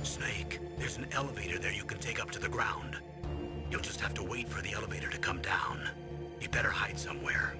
Snake, there's an elevator there you can take up to the ground. You'll just have to wait for the elevator to come down. You better hide somewhere.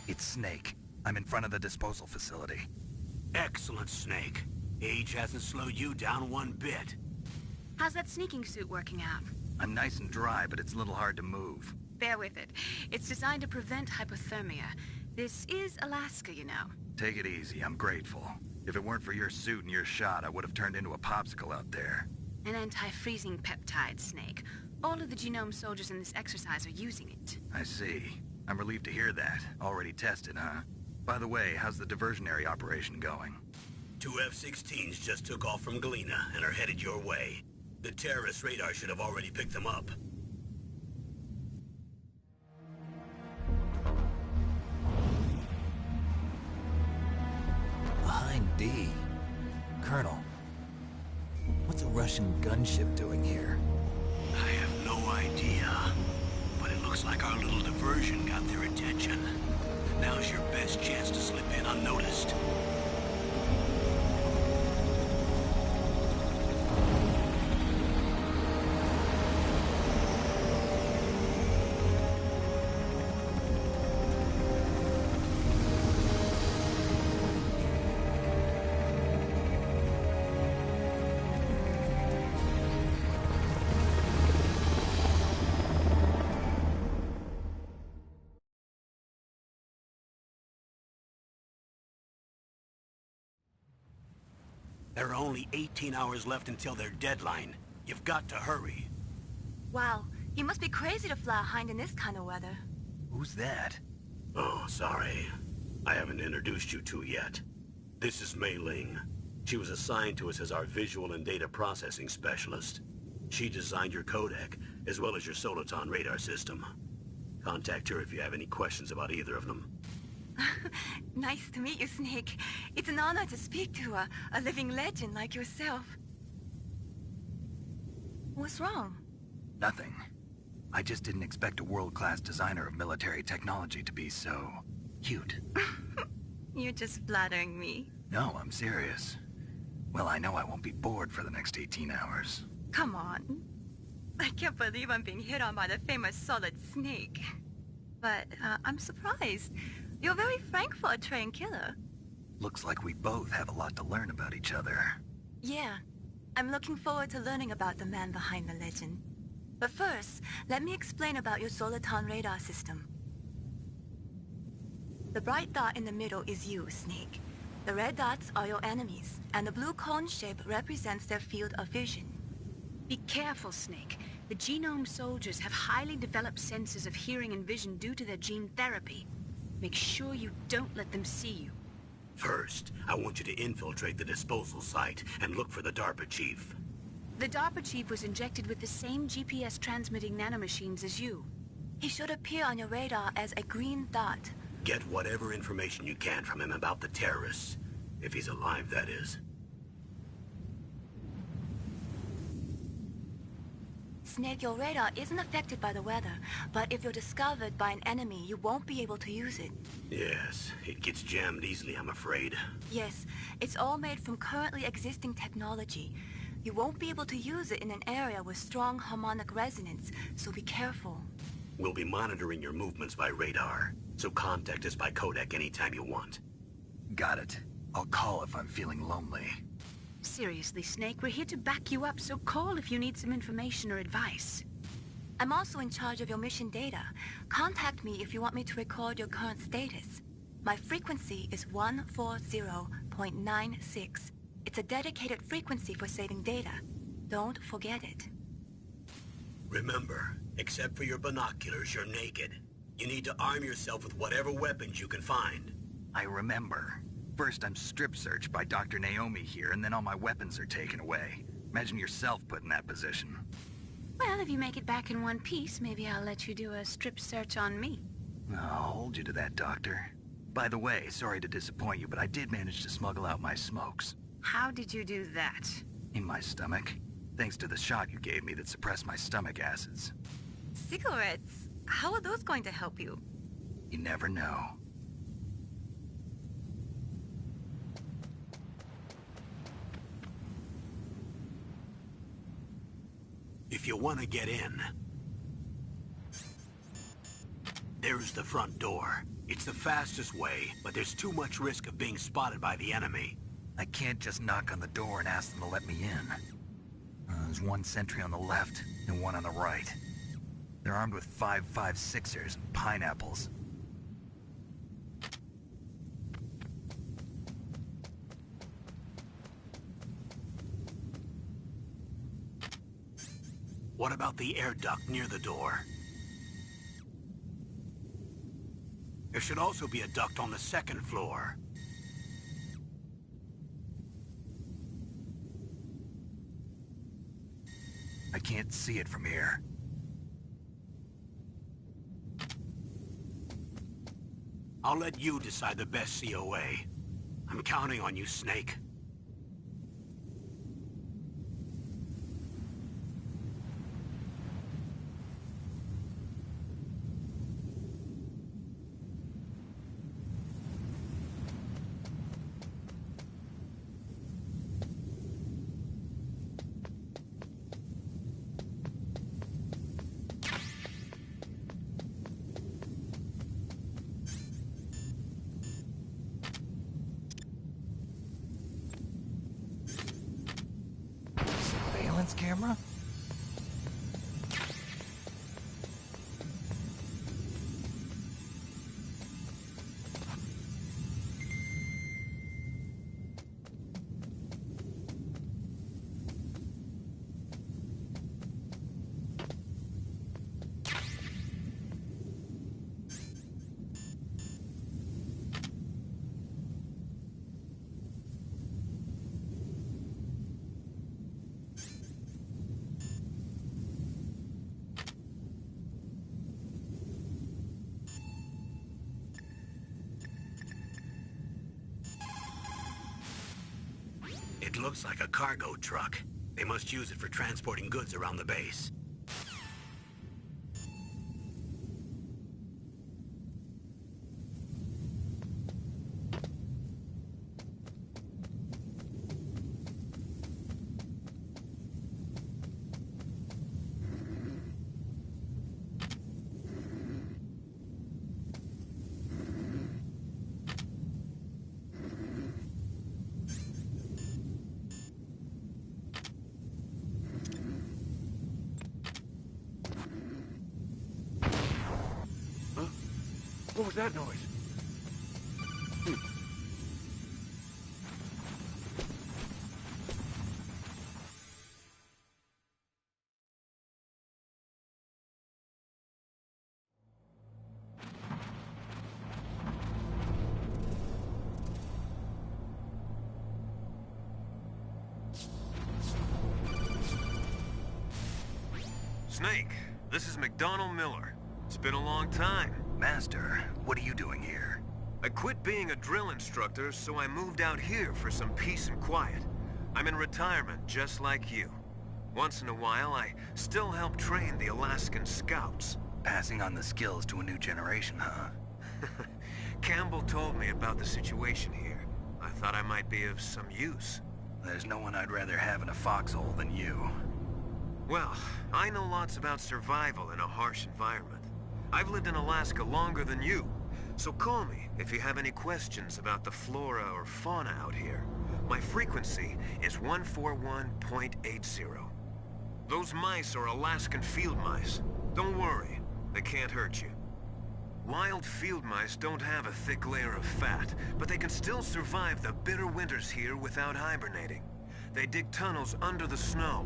It's Snake. I'm in front of the disposal facility. Excellent, Snake. Age hasn't slowed you down one bit. How's that sneaking suit working out? I'm nice and dry, but it's a little hard to move. Bear with it. It's designed to prevent hypothermia. This is Alaska, you know. Take it easy, I'm grateful. If it weren't for your suit and your shot, I would have turned into a popsicle out there. An anti-freezing peptide, Snake. All of the genome soldiers in this exercise are using it. I see. I'm relieved to hear that. Already tested, huh? By the way, how's the diversionary operation going? 2 F-16s just took off from Galena and are headed your way. The terrorist radar should have already picked them up. Behind D. Russian gunship doing here? I have no idea. But it looks like our little diversion got their attention. Now's your best chance to slip in unnoticed. There are only 18 hours left until their deadline. You've got to hurry. Wow, you must be crazy to fly a Hind in this kind of weather. Who's that? Oh, sorry. I haven't introduced you to yet. This is Mei Ling. She was assigned to us as our visual and data processing specialist. She designed your codec, as well as your Soliton radar system. Contact her if you have any questions about either of them. Nice to meet you, Snake. It's an honor to speak to a living legend like yourself. What's wrong? Nothing. I just didn't expect a world-class designer of military technology to be so... cute. You're just flattering me. No, I'm serious. Well, I know I won't be bored for the next 18 hours. Come on. I can't believe I'm being hit on by the famous Solid Snake. But I'm surprised. You're very frank for a trained killer. Looks like we both have a lot to learn about each other. Yeah. I'm looking forward to learning about the man behind the legend. But first, let me explain about your Soliton radar system. The bright dot in the middle is you, Snake. The red dots are your enemies, and the blue cone shape represents their field of vision. Be careful, Snake. The genome soldiers have highly developed senses of hearing and vision due to their gene therapy. Make sure you don't let them see you. First, I want you to infiltrate the disposal site and look for the DARPA chief. The DARPA chief was injected with the same GPS-transmitting nanomachines as you. He should appear on your radar as a green dot. Get whatever information you can from him about the terrorists. If he's alive, that is. Snake, your radar isn't affected by the weather, but if you're discovered by an enemy, you won't be able to use it. Yes, it gets jammed easily, I'm afraid. Yes, it's all made from currently existing technology. You won't be able to use it in an area with strong harmonic resonance, so be careful. We'll be monitoring your movements by radar, so contact us by codec anytime you want. Got it. I'll call if I'm feeling lonely. Seriously, Snake, we're here to back you up, so call if you need some information or advice. I'm also in charge of your mission data. Contact me if you want me to record your current status. My frequency is 140.96. It's a dedicated frequency for saving data. Don't forget it. Remember, except for your binoculars, you're naked. You need to arm yourself with whatever weapons you can find. I remember. First, I'm strip-searched by Dr. Naomi here, and then all my weapons are taken away. Imagine yourself put in that position. Well, if you make it back in one piece, maybe I'll let you do a strip search on me. I'll hold you to that, Doctor. By the way, sorry to disappoint you, but I did manage to smuggle out my smokes. How did you do that? In my stomach. Thanks to the shot you gave me that suppressed my stomach acids. Cigarettes? How are those going to help you? You never know. If you want to get in, there's the front door. It's the fastest way, but there's too much risk of being spotted by the enemy. I can't just knock on the door and ask them to let me in. There's one sentry on the left and one on the right. They're armed with 5.56ers and pineapples. What about the air duct near the door? There should also be a duct on the second floor. I can't see it from here. I'll let you decide the best COA. I'm counting on you, Snake. looks like a cargo truck. They must use it for transporting goods around the base. What was that noise? Snake, this is McDonald Miller. It's been a long time. Master, what are you doing here? I quit being a drill instructor, so I moved out here for some peace and quiet. I'm in retirement, just like you. Once in a while, I still help train the Alaskan Scouts. Passing on the skills to a new generation, huh? Campbell told me about the situation here. I thought I might be of some use. There's no one I'd rather have in a foxhole than you. Well, I know lots about survival in a harsh environment. I've lived in Alaska longer than you, so call me if you have any questions about the flora or fauna out here. My frequency is 141.80. Those mice are Alaskan field mice. Don't worry, they can't hurt you. Wild field mice don't have a thick layer of fat, but they can still survive the bitter winters here without hibernating. They dig tunnels under the snow.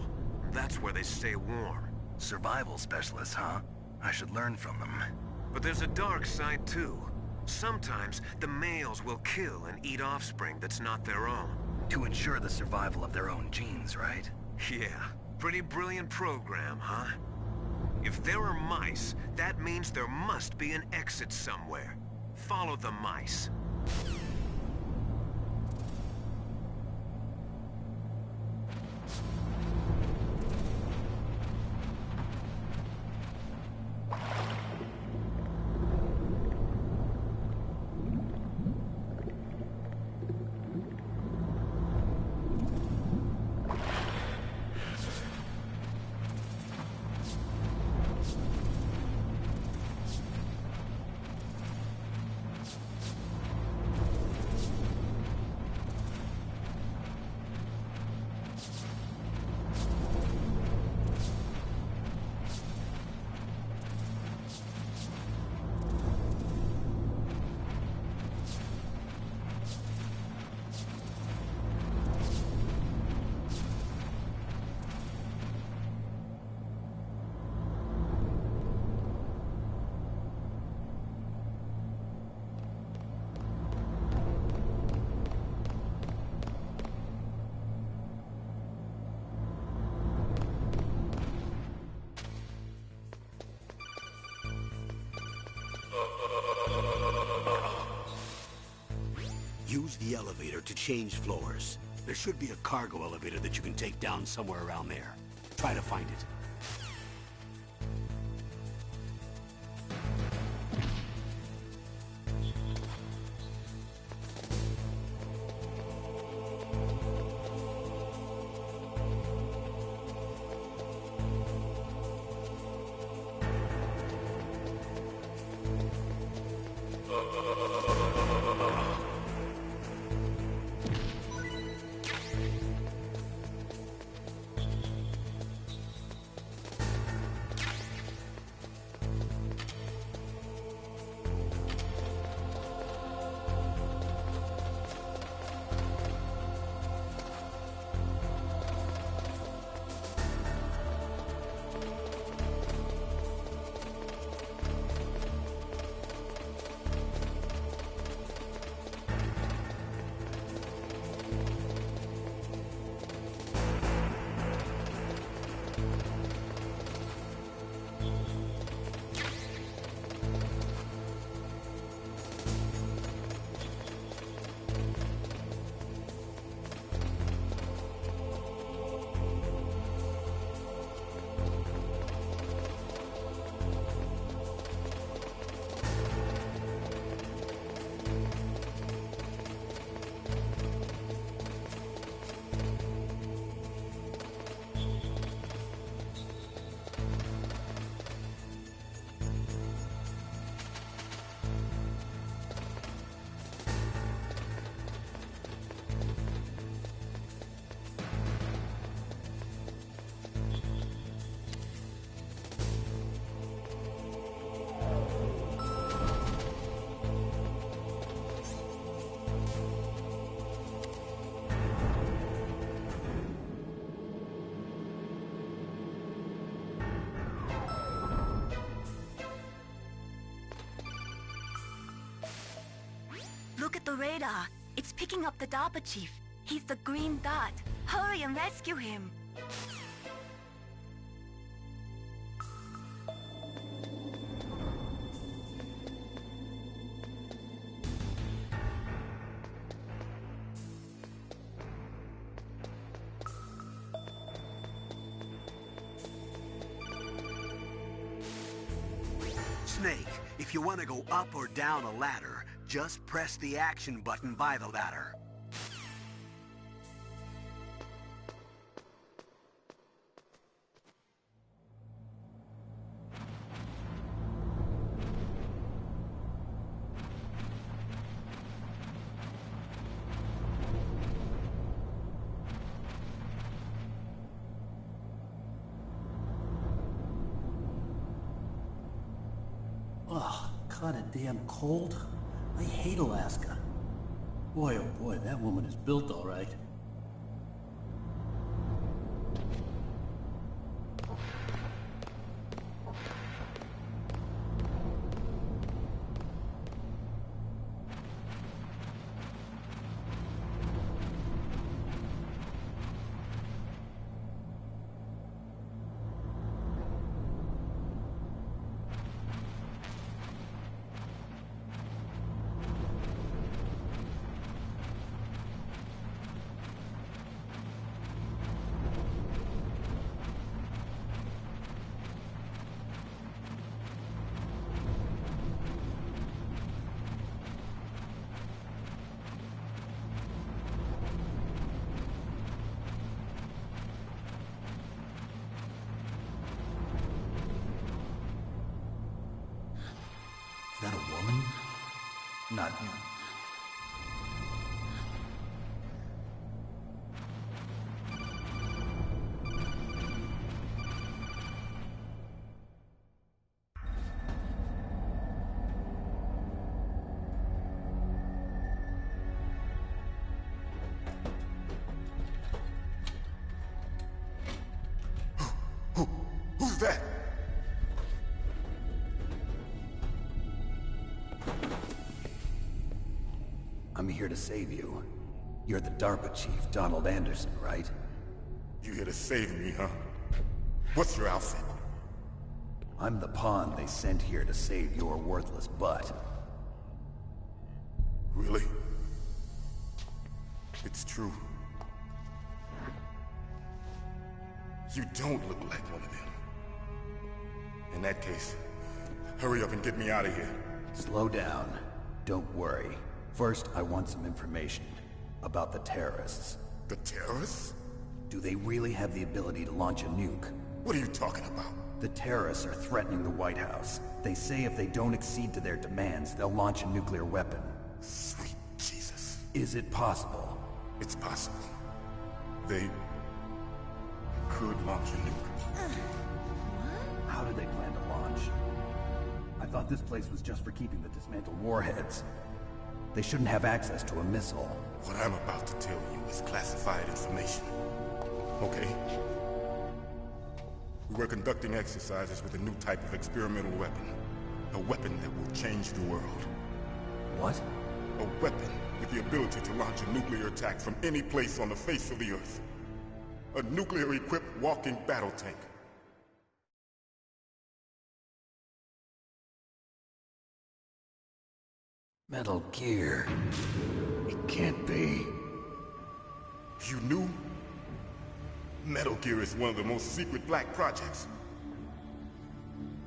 That's where they stay warm. Survival specialists, huh? I should learn from them. But there's a dark side too. Sometimes the males will kill and eat offspring that's not their own. To ensure the survival of their own genes, right? Yeah, pretty brilliant program, huh? If there are mice, that means there must be an exit somewhere. Follow the mice. Use the elevator to change floors. There should be a cargo elevator that you can take down somewhere around there. Try to find it. Look at the radar. It's picking up the DARPA chief. He's the green dot. Hurry and rescue him. Snake, if you want to go up or down a ladder, just press the action button by the ladder. Oh, kinda damn cold. I hate Alaska. Boy, oh boy, that woman is built all right. Is that a woman? Not him. Who's that? I'm here to save you. You're the DARPA chief, Donald Anderson, right? You here to save me, huh? What's your outfit? I'm the pawn they sent here to save your worthless butt. Really? It's true. You don't look like one of them. In that case, hurry up and get me out of here. Slow down. Don't worry. First, I want some information about the terrorists. The terrorists? Do they really have the ability to launch a nuke? What are you talking about? The terrorists are threatening the White House. They say if they don't accede to their demands, they'll launch a nuclear weapon. Sweet Jesus. Is it possible? It's possible. They could launch a nuke. How do they plan to launch? I thought this place was just for keeping the dismantled warheads. They shouldn't have access to a missile. What I'm about to tell you is classified information. Okay? We were conducting exercises with a new type of experimental weapon. A weapon that will change the world. What? A weapon with the ability to launch a nuclear attack from any place on the face of the Earth. A nuclear-equipped walking battle tank. Metal Gear. It can't be. You knew? Metal Gear is one of the most secret black projects.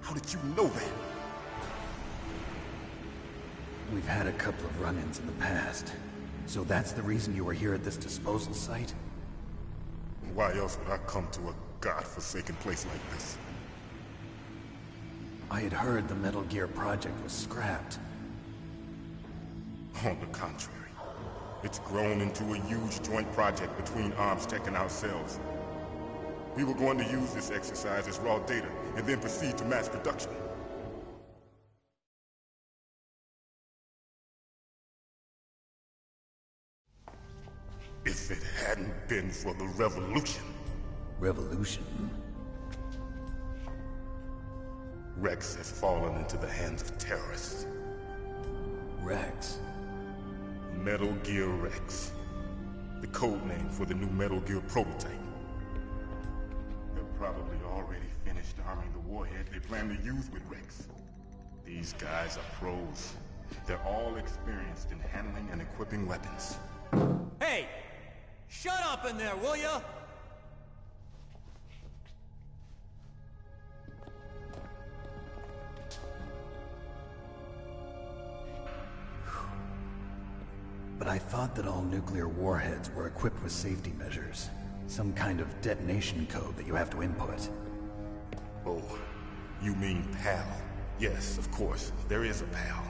How did you know that? We've had a couple of run-ins in the past. So that's the reason you were here at this disposal site? Why else would I come to a godforsaken place like this? I had heard the Metal Gear project was scrapped. On the contrary, it's grown into a huge joint project between ArmsTech and ourselves. We were going to use this exercise as raw data, and then proceed to mass production. If it hadn't been for the revolution... Revolution? Rex has fallen into the hands of terrorists. Rex? Metal Gear Rex. The code name for the new Metal Gear prototype. They're probably already finished arming the warhead they plan to use with Rex. These guys are pros. They're all experienced in handling and equipping weapons. Hey! Shut up in there, will ya? But I thought that all nuclear warheads were equipped with safety measures. Some kind of detonation code that you have to input. Oh, you mean PAL? Yes, of course, there is a PAL.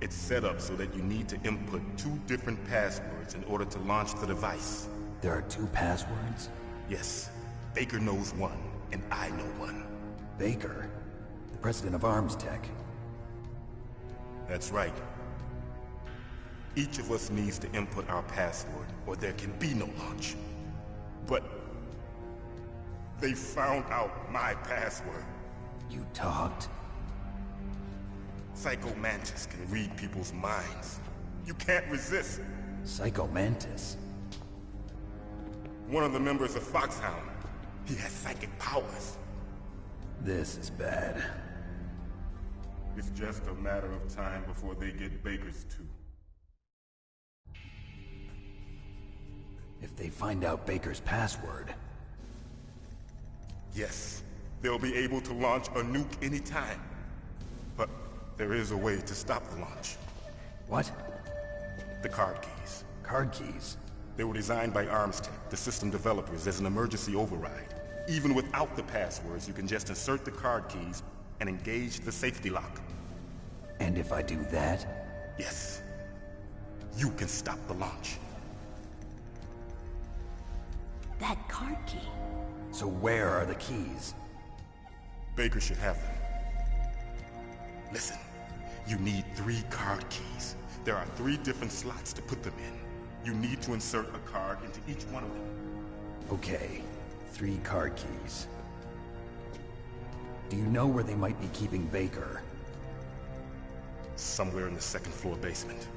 It's set up so that you need to input 2 different passwords in order to launch the device. There are 2 passwords? Yes. Baker knows one, and I know one. Baker? The president of Arms Tech? That's right. Each of us needs to input our password, or there can be no launch. But they found out my password. You talked? Psycho Mantis can read people's minds. You can't resist. Psycho Mantis? One of the members of Foxhound. He has psychic powers. This is bad. It's just a matter of time before they get Baker's too. If they find out Baker's password... Yes, they'll be able to launch a nuke anytime. But there is a way to stop the launch. What? The card keys. Card keys? They were designed by Arms Tech, the system developers, as an emergency override. Even without the passwords, you can just insert the card keys and engage the safety lock. And if I do that? Yes. You can stop the launch. That card key. So where are the keys? Baker should have them. Listen, you need 3 card keys. There are 3 different slots to put them in. You need to insert a card into each one of them. Okay, 3 card keys. Do you know where they might be keeping Baker? Somewhere in the 2nd floor basement.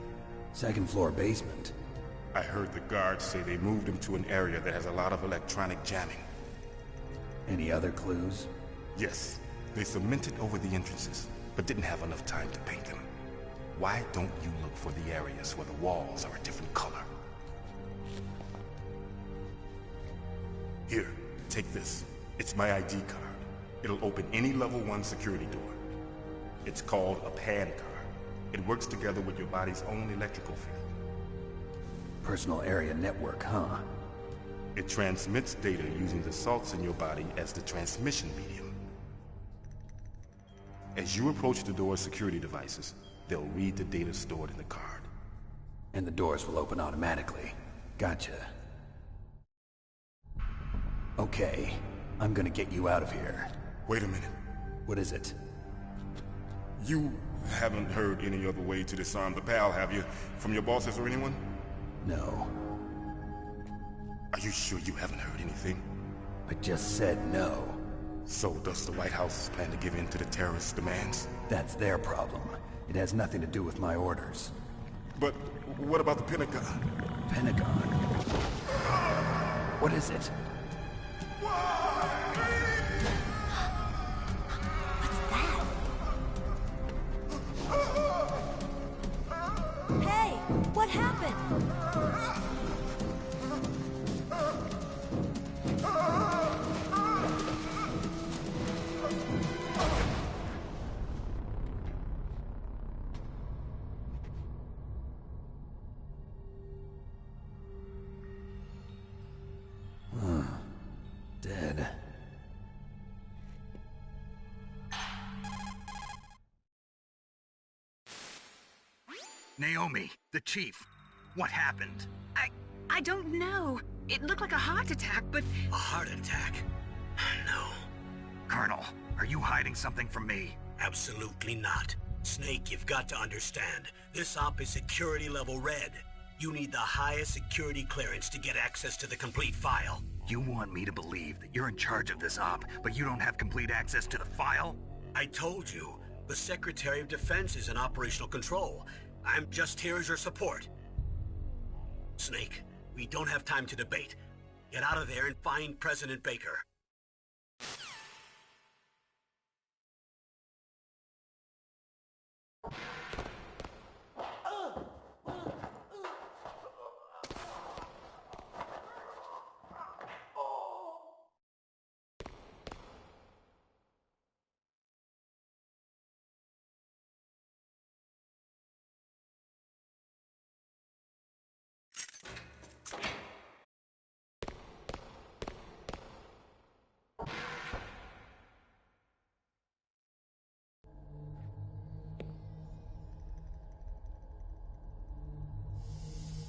2nd floor basement? I heard the guards say they moved him to an area that has a lot of electronic jamming. Any other clues? Yes. They cemented over the entrances, but didn't have enough time to paint them. Why don't you look for the areas where the walls are a different color? Here, take this. It's my ID card. It'll open any level 1 security door. It's called a PAN card. It works together with your body's own electrical field. Personal area network, huh? It transmits data using the salts in your body as the transmission medium. As you approach the door's security devices, they'll read the data stored in the card. And the doors will open automatically. Gotcha. Okay, I'm gonna get you out of here. Wait a minute. What is it? You haven't heard any other way to disarm the PAL, have you? From your bosses or anyone? No. Are you sure you haven't heard anything? I just said no. So does the White House plan to give in to the terrorists' demands? That's their problem. It has nothing to do with my orders. But what about the Pentagon? Pentagon? What is it? Hey, what happened? Dead. Naomi, the chief. What happened? I don't know. It looked like a heart attack, but... A heart attack? No. Colonel, are you hiding something from me? Absolutely not. Snake, you've got to understand. This op is security level red. You need the highest security clearance to get access to the complete file. You want me to believe that you're in charge of this op, but you don't have complete access to the file? I told you, the Secretary of Defense is in operational control. I'm just here as your support. Snake, we don't have time to debate. Get out of there and find President Baker.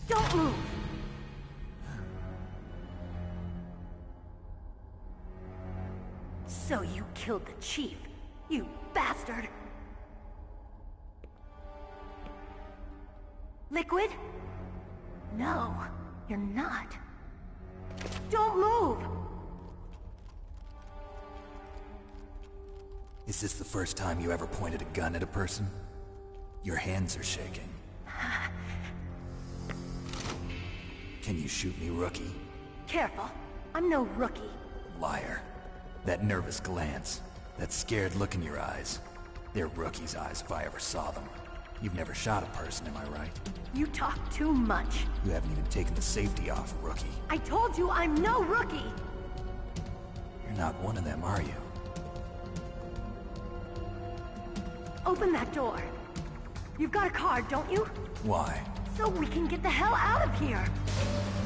Don't move! So you killed the chief, you bastard! Liquid? No, you're not. Don't move! Is this the first time you ever pointed a gun at a person? Your hands are shaking. Can you shoot me, rookie? Careful, I'm no rookie. Liar. That nervous glance, that scared look in your eyes. They're rookie's eyes if I ever saw them. You've never shot a person, am I right? You talk too much. You haven't even taken the safety off, rookie. I told you I'm no rookie! You're not one of them, are you? Open that door. You've got a card, don't you? Why? So we can get the hell out of here!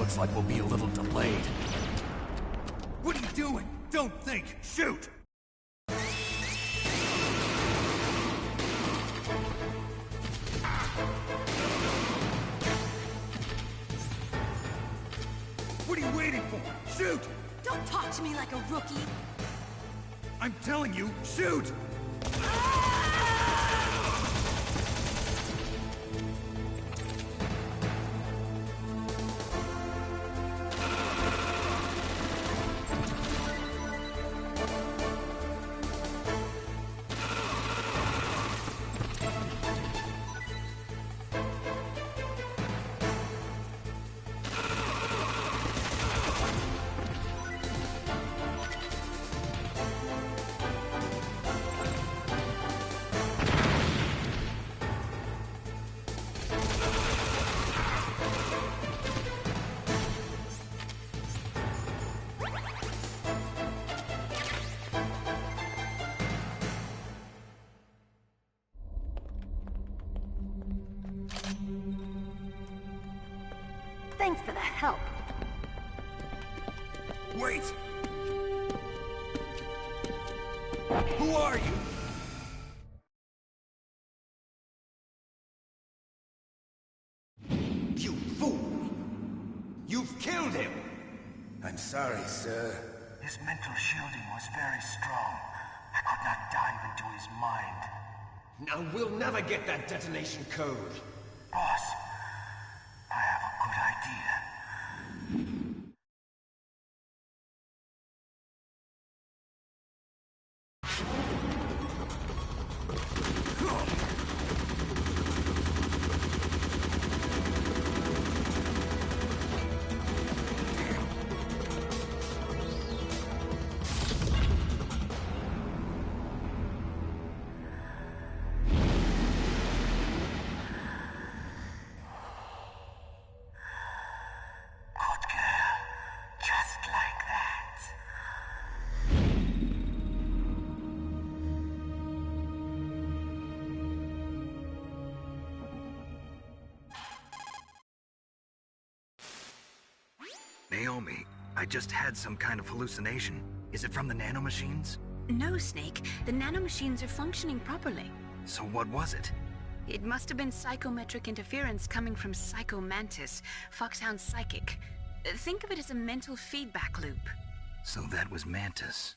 Looks like we'll be a little delayed. What are you doing? Don't think! Shoot! What are you waiting for? Shoot! Don't talk to me like a rookie! I'm telling you, shoot! Thanks for the help. Wait! Who are you? You fool! You've killed him! I'm sorry, sir. His mental shielding was very strong. I could not dive into his mind. Now we'll never get that detonation code. Boss, I have a good idea. Naomi, I just had some kind of hallucination. Is it from the nanomachines? No, Snake. The nanomachines are functioning properly. So what was it? It must have been psychometric interference coming from Psycho Mantis, Foxhound's psychic. Think of it as a mental feedback loop. So that was Mantis.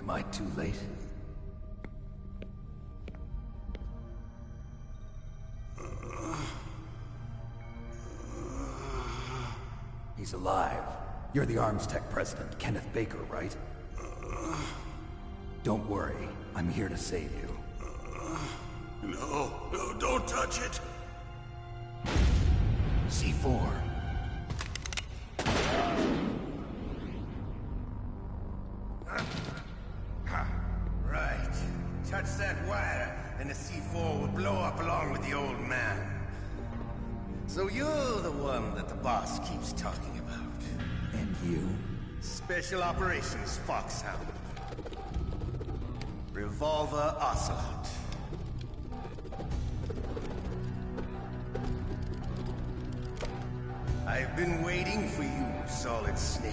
Am I too late? He's alive. You're the Arms Tech president, Kenneth Baker, right? Don't worry. I'm here to save you. No, don't touch it! C4. Right. Touch that wire, and the C4 will blow up along with the old man. So you're the one that the boss keeps talking about. And you? Special Operations Foxhound. Revolver Ocelot. I've been waiting for you, Solid Snake.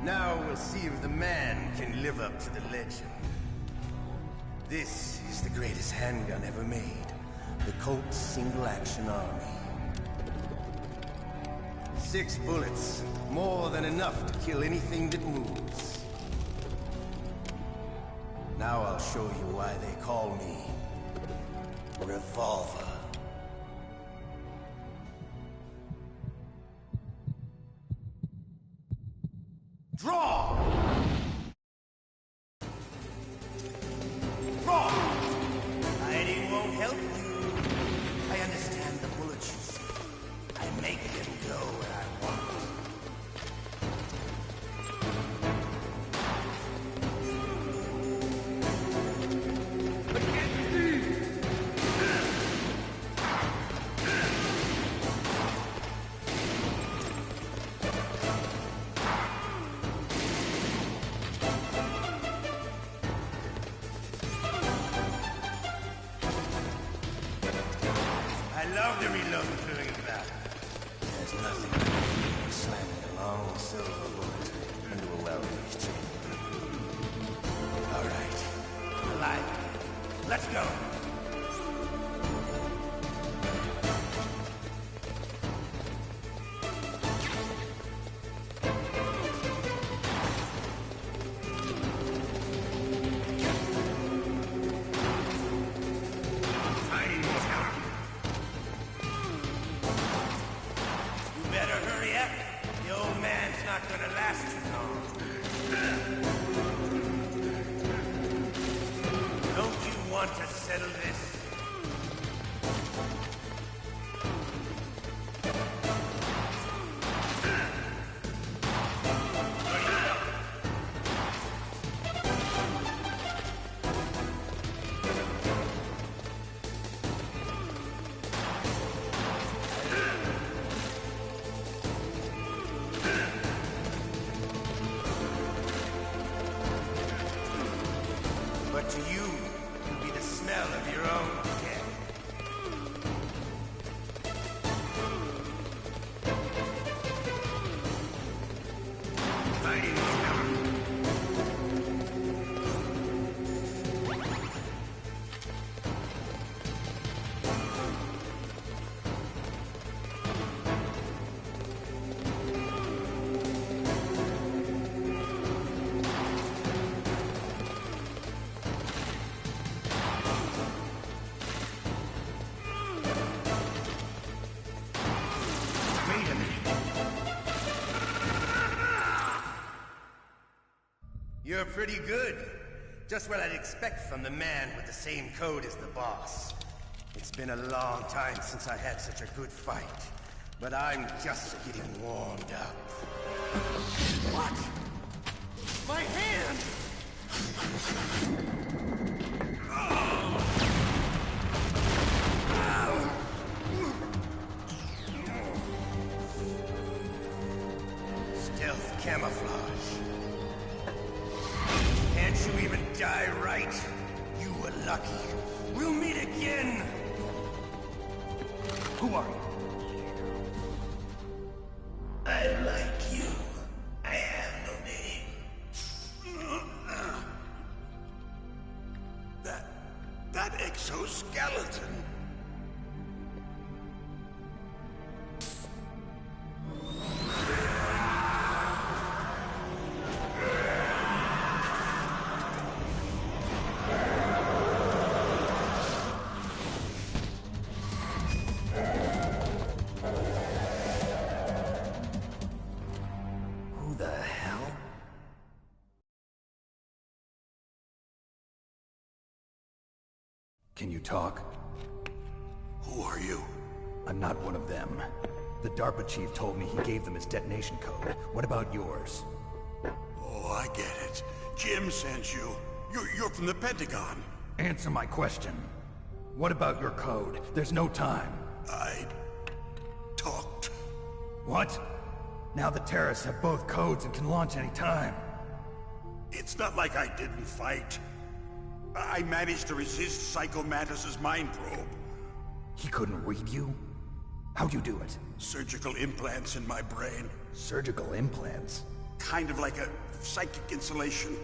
Now we'll see if the man can live up to the legend. This is the greatest handgun ever made. The Colt Single Action Army. 6 bullets, more than enough to kill anything that moves. Now I'll show you why they call me Revolver. Draw! Draw! Hiding won't help you. I understand the bullets you see. I make them go where I want. I love the reload feeling of that. There's nothing like slamming a long silver bullet into a well-used chamber. All right, alive. Let's go. You better hurry up. The old man's not gonna last too long. Don't you want to settle this? But to you, it'll be the smell of your own death. Fighting Wait a minute. You're pretty good. Just what I'd expect from the man with the same code as the boss. It's been a long time since I had such a good fight, but I'm just getting warmed up. What? My hand! Stealth camouflage. Can't you even die right? You were lucky. We'll meet again! Who are you? I like you. I have no name. That exoskeleton. Can you talk? Who are you? I'm not one of them. The DARPA chief told me he gave them his detonation code. What about yours? Oh, I get it. Jim sent you. You're from the Pentagon. Answer my question. What about your code? There's no time. I talked. What? Now the terrorists have both codes and can launch any time. It's not like I didn't fight. I managed to resist Psycho Mantis's mind probe. He couldn't read you? How'd you do it? Surgical implants in my brain. Surgical implants? Kind of like a psychic insulation.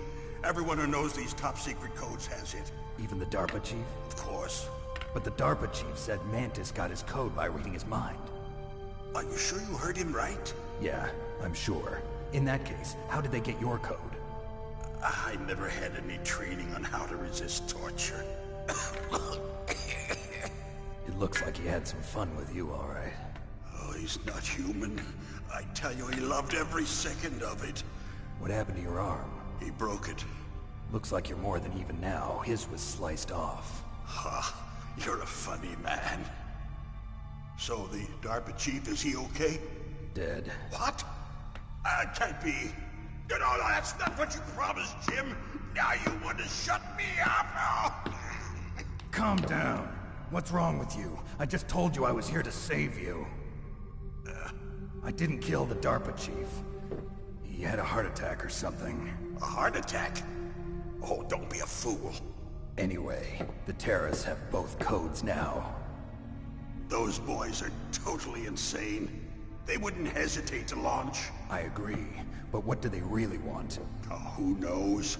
Everyone who knows these top-secret codes has it. Even the DARPA chief? Of course. But the DARPA chief said Mantis got his code by reading his mind. Are you sure you heard him right? Yeah, I'm sure. In that case, how did they get your code? I never had any training on how to resist torture. It looks like he had some fun with you, all right. Oh, he's not human. I tell you, he loved every second of it. What happened to your arm? He broke it. Looks like you're more than even now. His was sliced off. Ha, you're a funny man. So the DARPA chief, is he okay? Dead. What? Can't be. No, that's not what you promised, Jim. Now you want to shut me up? Calm down. What's wrong with you? I just told you I was here to save you. I didn't kill the DARPA chief. He had a heart attack or something. A heart attack? Oh, don't be a fool. Anyway, the terrorists have both codes now. Those boys are totally insane. They wouldn't hesitate to launch. I agree, but what do they really want? Oh, who knows?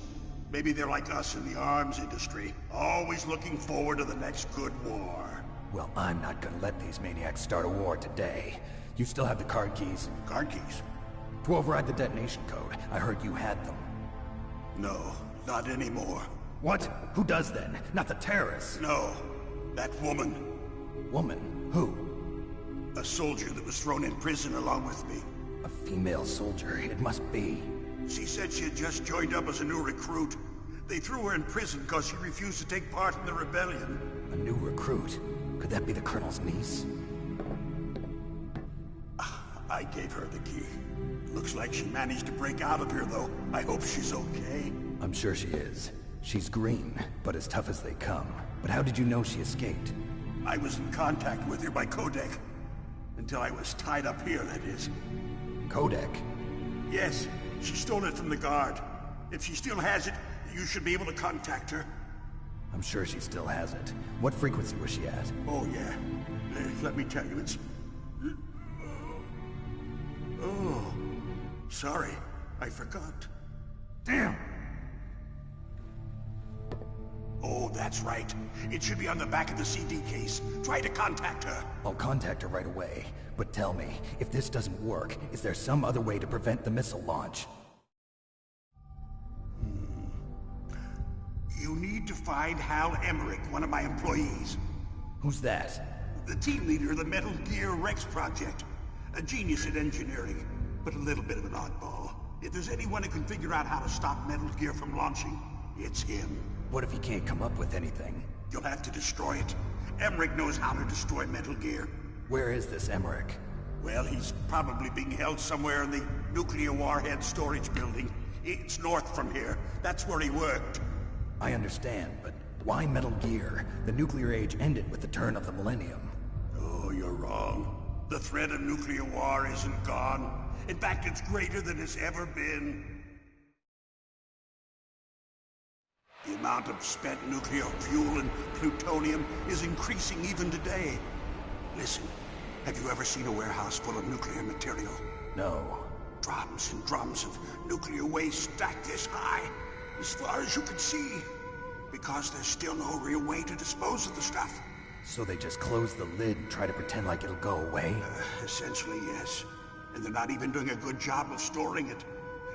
Maybe they're like us in the arms industry, always looking forward to the next good war. Well, I'm not gonna let these maniacs start a war today. You still have the card keys? Card keys? To override the detonation code. I heard you had them. No, not anymore. What? Who does then? Not the terrorists? No, that woman. Woman? Who? A soldier that was thrown in prison along with me. A female soldier, it must be. She said she had just joined up as a new recruit. They threw her in prison because she refused to take part in the rebellion. A new recruit? Could that be the Colonel's niece? I gave her the key. Looks like she managed to break out of here, though. I hope she's okay. I'm sure she is. She's green, but as tough as they come. But how did you know she escaped? I was in contact with her by codec. Until I was tied up here, that is. Codec? Yes, she stole it from the guard. If she still has it, you should be able to contact her. I'm sure she still has it. What frequency was she at? Oh, yeah. Let me tell you, it's... Oh, sorry. I forgot. Damn! Oh, that's right. It should be on the back of the CD case. Try to contact her. I'll contact her right away. But tell me, if this doesn't work, is there some other way to prevent the missile launch? You need to find Hal Emmerich, one of my employees. Who's that? The team leader of the Metal Gear Rex project. A genius at engineering, but a little bit of an oddball. If there's anyone who can figure out how to stop Metal Gear from launching, it's him. What if he can't come up with anything? You'll have to destroy it. Emmerich knows how to destroy Metal Gear. Where is this Emmerich? Well, he's probably being held somewhere in the nuclear warhead storage building. It's north from here. That's where he worked. I understand, but why Metal Gear? The nuclear age ended with the turn of the millennium. Oh, you're wrong. The threat of nuclear war isn't gone. In fact, it's greater than it's ever been. The amount of spent nuclear fuel and plutonium is increasing even today. Listen, have you ever seen a warehouse full of nuclear material? No. Drums and drums of nuclear waste stacked this high, as far as you can see. Because there's still no real way to dispose of the stuff. So they just close the lid and try to pretend like it'll go away? Essentially, yes. And they're not even doing a good job of storing it.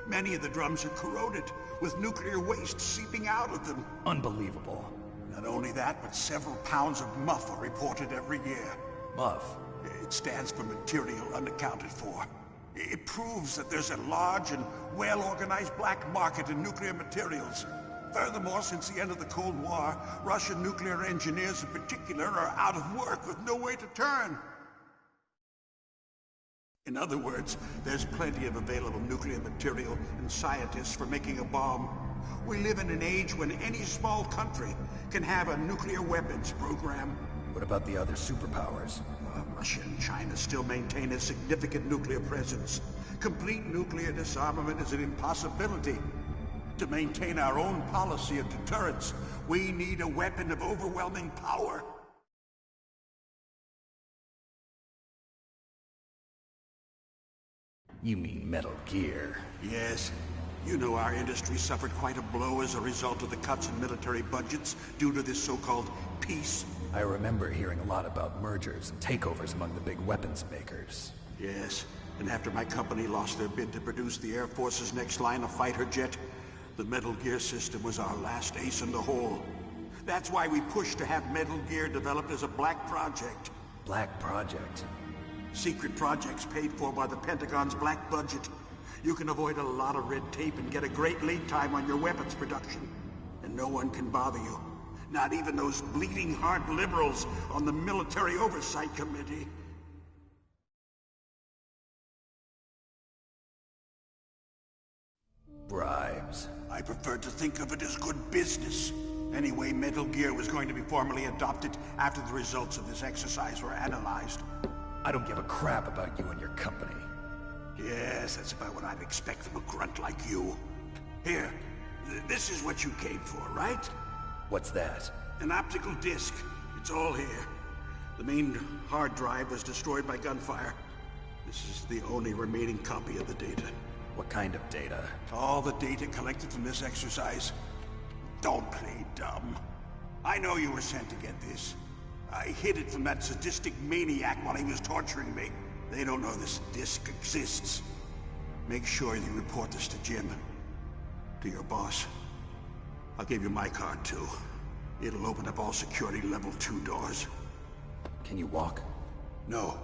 Many of the drums are corroded, with nuclear waste seeping out of them. Unbelievable. Not only that, but several pounds of MUF are reported every year. MUF? It stands for material unaccounted for. It proves that there's a large and well-organized black market in nuclear materials. Furthermore, since the end of the Cold War, Russian nuclear engineers in particular are out of work with no way to turn. In other words, there's plenty of available nuclear material and scientists for making a bomb. We live in an age when any small country can have a nuclear weapons program. What about the other superpowers? Russia and China still maintain a significant nuclear presence. Complete nuclear disarmament is an impossibility. To maintain our own policy of deterrence, we need a weapon of overwhelming power. You mean Metal Gear? Yes. You know our industry suffered quite a blow as a result of the cuts in military budgets due to this so-called peace. I remember hearing a lot about mergers and takeovers among the big weapons makers. Yes, and after my company lost their bid to produce the Air Force's next line of fighter jet, the Metal Gear system was our last ace in the hole. That's why we pushed to have Metal Gear developed as a black project. Black project? Secret projects paid for by the Pentagon's black budget. You can avoid a lot of red tape and get a great lead time on your weapons production. And no one can bother you. Not even those bleeding heart liberals on the Military Oversight Committee. Bribes. I prefer to think of it as good business. Anyway, Metal Gear was going to be formally adopted after the results of this exercise were analyzed. I don't give a crap about you and your company. Yes, that's about what I'd expect from a grunt like you. Here, this is what you came for, right? What's that? An optical disc. It's all here. The main hard drive was destroyed by gunfire. This is the only remaining copy of the data. What kind of data? All the data collected from this exercise. Don't play dumb. I know you were sent to get this. I hid it from that sadistic maniac while he was torturing me. They don't know this disc exists. Make sure you report this to Jim. To your boss. I'll give you my card, too. It'll open up all security level 2 doors. Can you walk? No.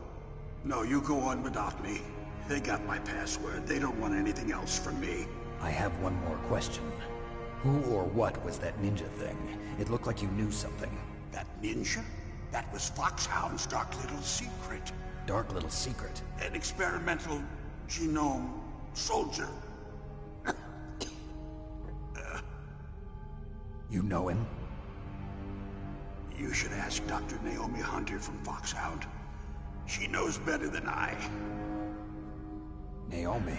No, you go on without me. They got my password. They don't want anything else from me. I have one more question. Who or what was that ninja thing? It looked like you knew something. That ninja? That was Foxhound's dark little secret. Dark little secret? An experimental genome soldier. You know him? You should ask Dr. Naomi Hunter from Foxhound. She knows better than I. Naomi?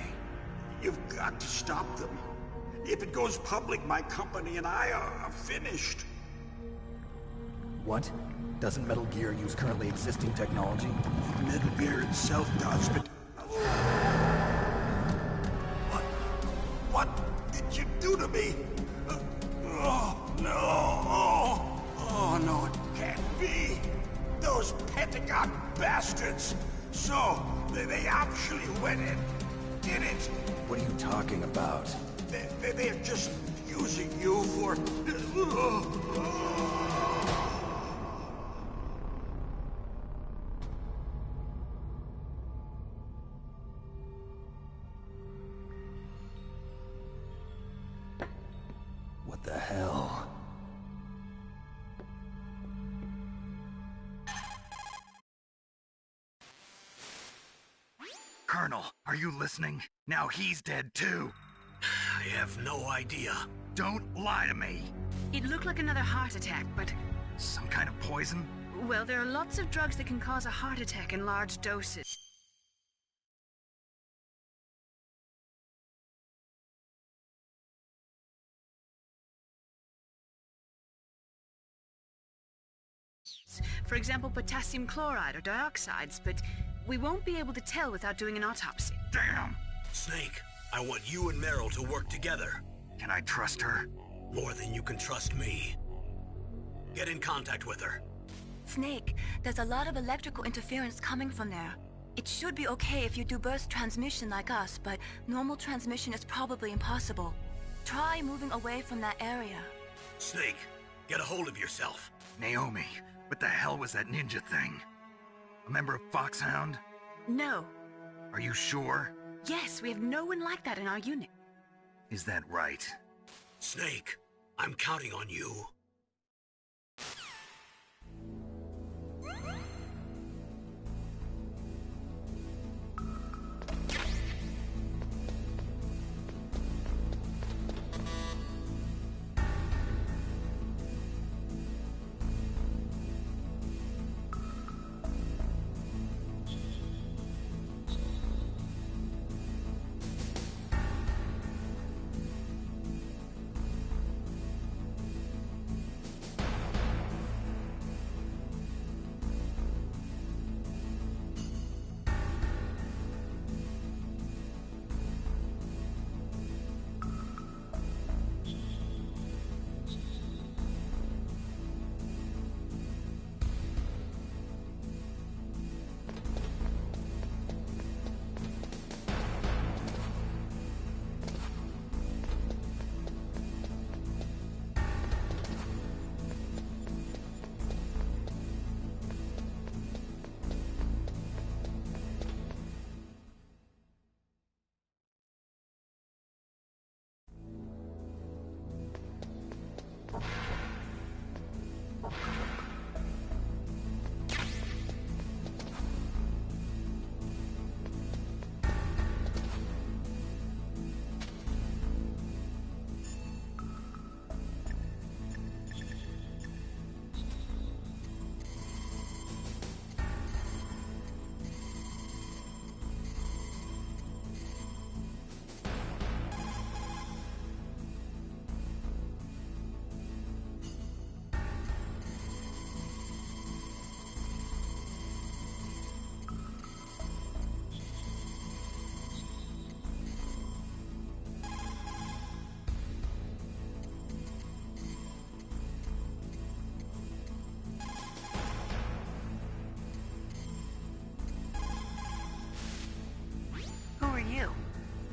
You've got to stop them. If it goes public, my company and I are finished. What? Doesn't Metal Gear use currently existing technology? Metal Gear itself does, but... What did you do to me? Oh, no. Oh, no, it can't be. Those Pentagon bastards. So, they actually went and did it. What are you talking about? They're just using you for... What the hell? Colonel, are you listening? Now he's dead too. I have no idea. Don't lie to me. It looked like another heart attack, but... Some kind of poison? Well, there are lots of drugs that can cause a heart attack in large doses. For example, potassium chloride or dioxides, but we won't be able to tell without doing an autopsy. Damn! Snake, I want you and Meryl to work together. Can I trust her? More than you can trust me. Get in contact with her. Snake, there's a lot of electrical interference coming from there. It should be okay if you do burst transmission like us, but normal transmission is probably impossible. Try moving away from that area. Snake, get a hold of yourself. Naomi, what the hell was that ninja thing? A member of Foxhound? No. Are you sure? Yes, we have no one like that in our unit. Is that right? Snake, I'm counting on you.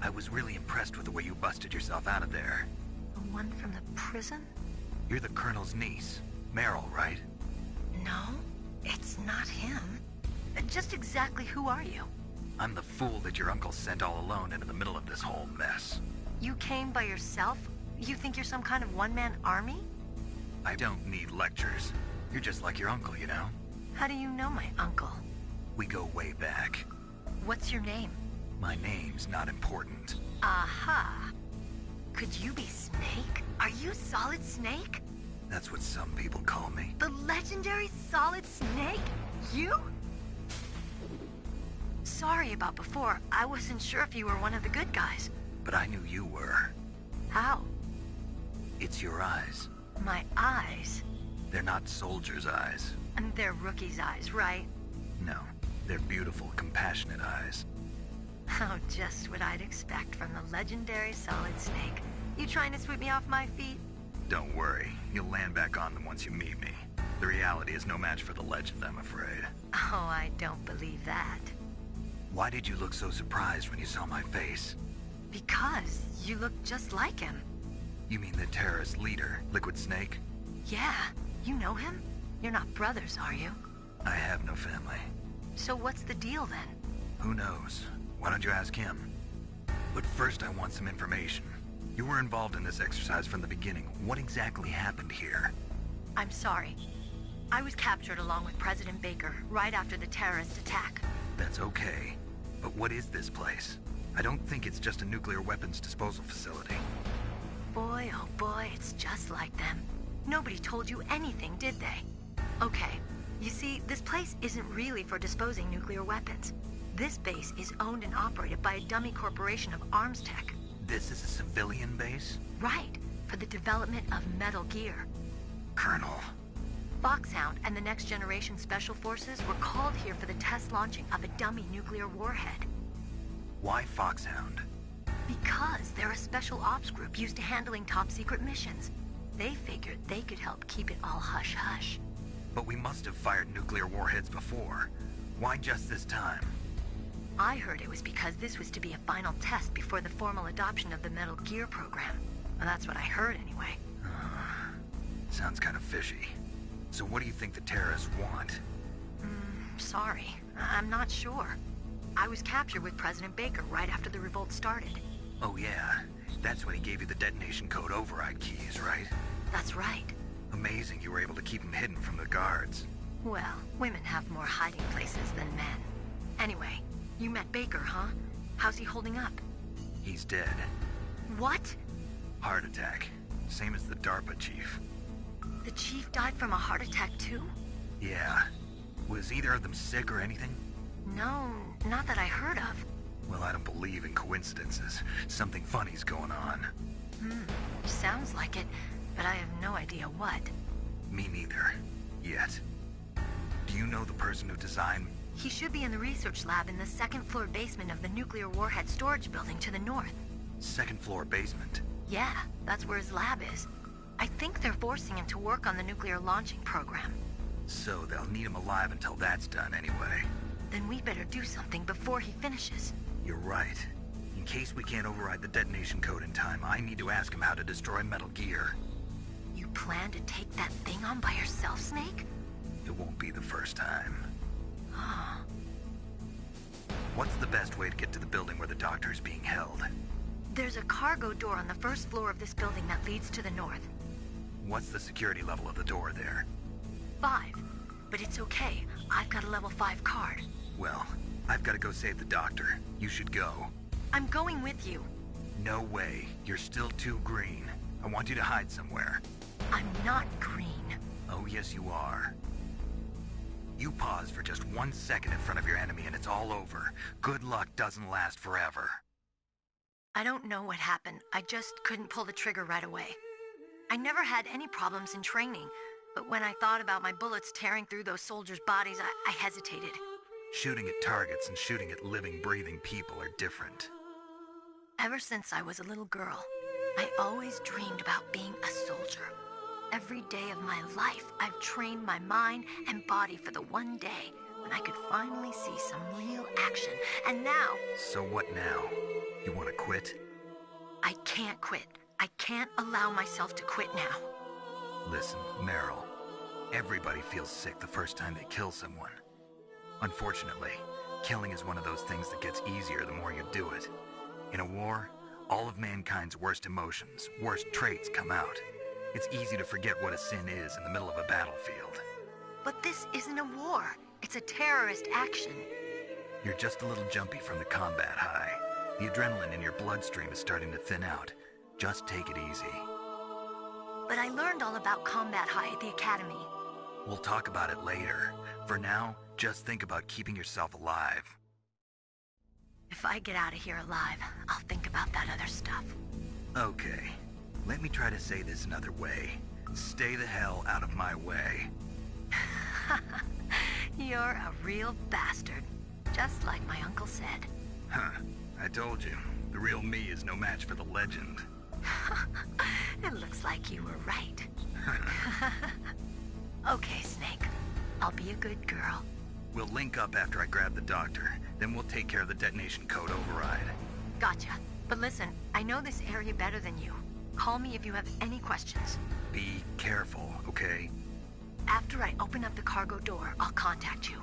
I was really impressed with the way you busted yourself out of there. The one from the prison? You're the Colonel's niece, Meryl, right? No, it's not him. Just exactly who are you? I'm the fool that your uncle sent all alone into the middle of this whole mess. You came by yourself? You think you're some kind of one-man army? I don't need lectures. You're just like your uncle, you know? How do you know my uncle? We go way back. What's your name? My name's not important. Aha. Could you be Snake? Are you Solid Snake? That's what some people call me. The legendary Solid Snake? You? Sorry about before. I wasn't sure if you were one of the good guys. But I knew you were. How? It's your eyes. My eyes? They're not soldiers' eyes. And they're rookies' eyes, right? No, they're beautiful, compassionate eyes. Oh, just what I'd expect from the legendary Solid Snake. You trying to sweep me off my feet? Don't worry. You'll land back on them once you meet me. The reality is no match for the legend, I'm afraid. Oh, I don't believe that. Why did you look so surprised when you saw my face? Because you look just like him. You mean the terrorist leader, Liquid Snake? Yeah. You know him? You're not brothers, are you? I have no family. So what's the deal then? Who knows? Why don't you ask him? But first I want some information. You were involved in this exercise from the beginning. What exactly happened here? I'm sorry. I was captured along with President Baker right after the terrorist attack. That's okay. But what is this place? I don't think it's just a nuclear weapons disposal facility. Boy, oh boy, it's just like them. Nobody told you anything, did they? Okay, you see, this place isn't really for disposing nuclear weapons. This base is owned and operated by a dummy corporation of arms tech. This is a civilian base? Right, for the development of Metal Gear. Colonel. Foxhound and the Next Generation Special Forces were called here for the test launching of a dummy nuclear warhead. Why Foxhound? Because they're a special ops group used to handling top-secret missions. They figured they could help keep it all hush-hush. But we must have fired nuclear warheads before. Why just this time? I heard it was because this was to be a final test before the formal adoption of the Metal Gear program. Well, that's what I heard anyway. Sounds kind of fishy. So what do you think the terrorists want? Sorry. I'm not sure. I was captured with President Baker right after the revolt started. Oh yeah, that's when he gave you the detonation code override keys, right? That's right. Amazing you were able to keep him hidden from the guards. Well, women have more hiding places than men. Anyway, you met Baker, huh? How's he holding up? He's dead. What? Heart attack. Same as the DARPA chief. The chief died from a heart attack too? Yeah. Was either of them sick or anything? No, not that I heard of. Well, I don't believe in coincidences. Something funny's going on. Sounds like it, but I have no idea what. Me neither. Yet. Do you know the person who designed... He should be in the research lab in the second-floor basement of the nuclear warhead storage building to the north. Second-floor basement? Yeah, that's where his lab is. I think they're forcing him to work on the nuclear launching program. So they'll need him alive until that's done anyway. Then we better do something before he finishes. You're right. In case we can't override the detonation code in time, I need to ask him how to destroy Metal Gear. You plan to take that thing on by yourself, Snake? It won't be the first time. What's the best way to get to the building where the doctor is being held? There's a cargo door on the first floor of this building that leads to the north. What's the security level of the door there? 5. But it's okay. I've got a level 5 card. Well, I've got to go save the doctor. You should go. I'm going with you. No way. You're still too green. I want you to hide somewhere. I'm not green. Oh, yes, you are. You pause for just 1 second in front of your enemy and it's all over. Good luck doesn't last forever. I don't know what happened. I just couldn't pull the trigger right away. I never had any problems in training, but when I thought about my bullets tearing through those soldiers' bodies, I hesitated. Shooting at targets and shooting at living, breathing people are different. Ever since I was a little girl, I always dreamed about being a soldier. Every day of my life, I've trained my mind and body for the one day when I could finally see some real action. And now... So what now? You want to quit? I can't quit. I can't allow myself to quit now. Listen, Meryl. Everybody feels sick the first time they kill someone. Unfortunately, killing is one of those things that gets easier the more you do it. In a war, all of mankind's worst emotions, worst traits come out. It's easy to forget what a sin is in the middle of a battlefield. But this isn't a war. It's a terrorist action. You're just a little jumpy from the combat high. The adrenaline in your bloodstream is starting to thin out. Just take it easy. But I learned all about combat high at the academy. We'll talk about it later. For now, just think about keeping yourself alive. If I get out of here alive, I'll think about that other stuff. Okay. Let me try to say this another way. Stay the hell out of my way. You're a real bastard. Just like my uncle said. Huh. I told you. The real me is no match for the legend. It looks like you were right. Okay, Snake. I'll be a good girl. We'll link up after I grab the doctor. Then we'll take care of the detonation code override. Gotcha. But listen, I know this area better than you. Call me if you have any questions. Be careful, okay? After I open up the cargo door, I'll contact you.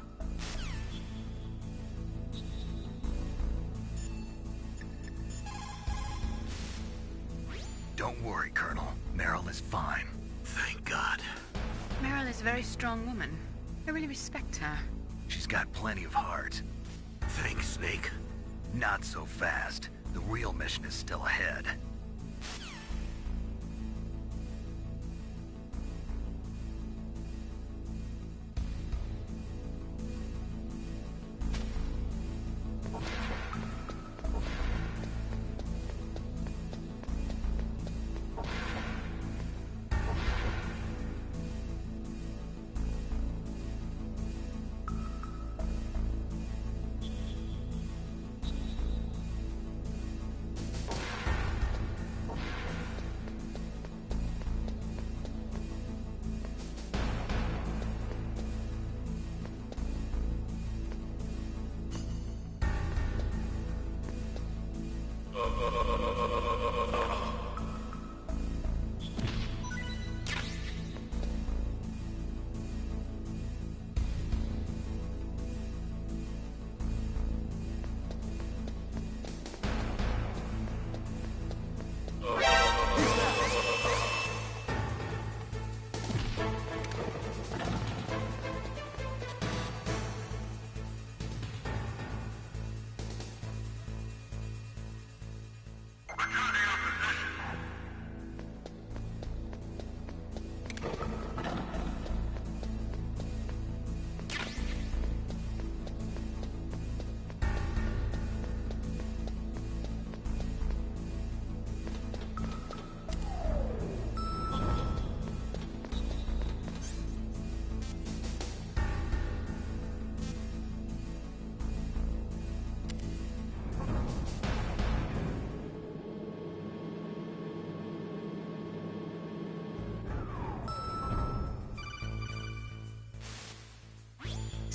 Don't worry, Colonel. Meryl is fine. Thank God. Meryl is a very strong woman. I really respect her. She's got plenty of heart. Thanks, Snake. Not so fast. The real mission is still ahead.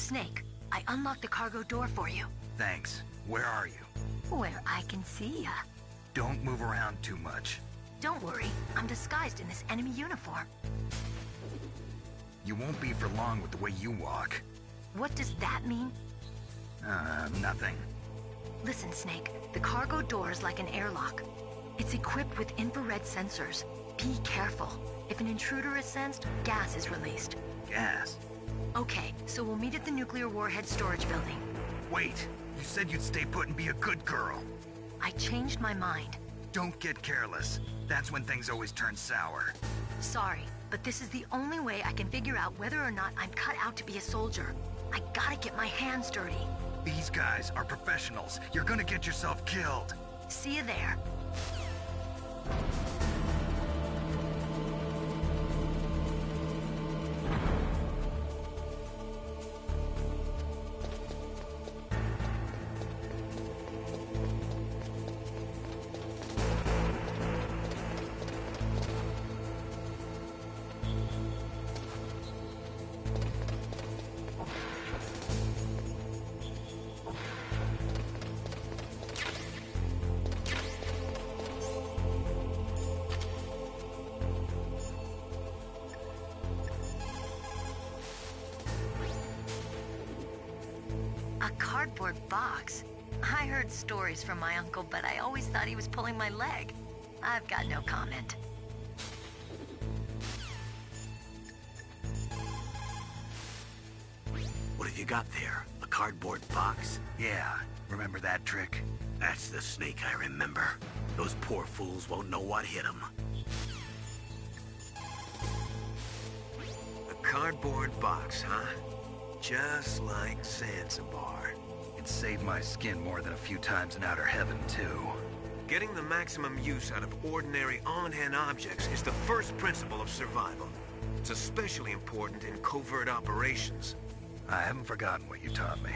Snake, I unlocked the cargo door for you. Thanks. Where are you? Where I can see ya. Don't move around too much. Don't worry, I'm disguised in this enemy uniform. You won't be for long with the way you walk. What does that mean? Nothing. Listen, Snake, the cargo door is like an airlock. It's equipped with infrared sensors. Be careful. If an intruder is sensed, gas is released. Gas? Okay, so we'll meet at the nuclear warhead storage building. Wait, you said you'd stay put and be a good girl. I changed my mind. Don't get careless. That's when things always turn sour. Sorry, but this is the only way I can figure out whether or not I'm cut out to be a soldier. I gotta get my hands dirty. These guys are professionals. You're gonna get yourself killed. See you there. A cardboard box? I heard stories from my uncle, but I always thought he was pulling my leg. I've got no comment. What have you got there? A cardboard box? Yeah, remember that trick? That's the Snake I remember. Those poor fools won't know what hit them. A cardboard box, huh? Just like Zanzibar. It saved my skin more than a few times in Outer Heaven, too. Getting the maximum use out of ordinary on-hand objects is the first principle of survival. It's especially important in covert operations. I haven't forgotten what you taught me.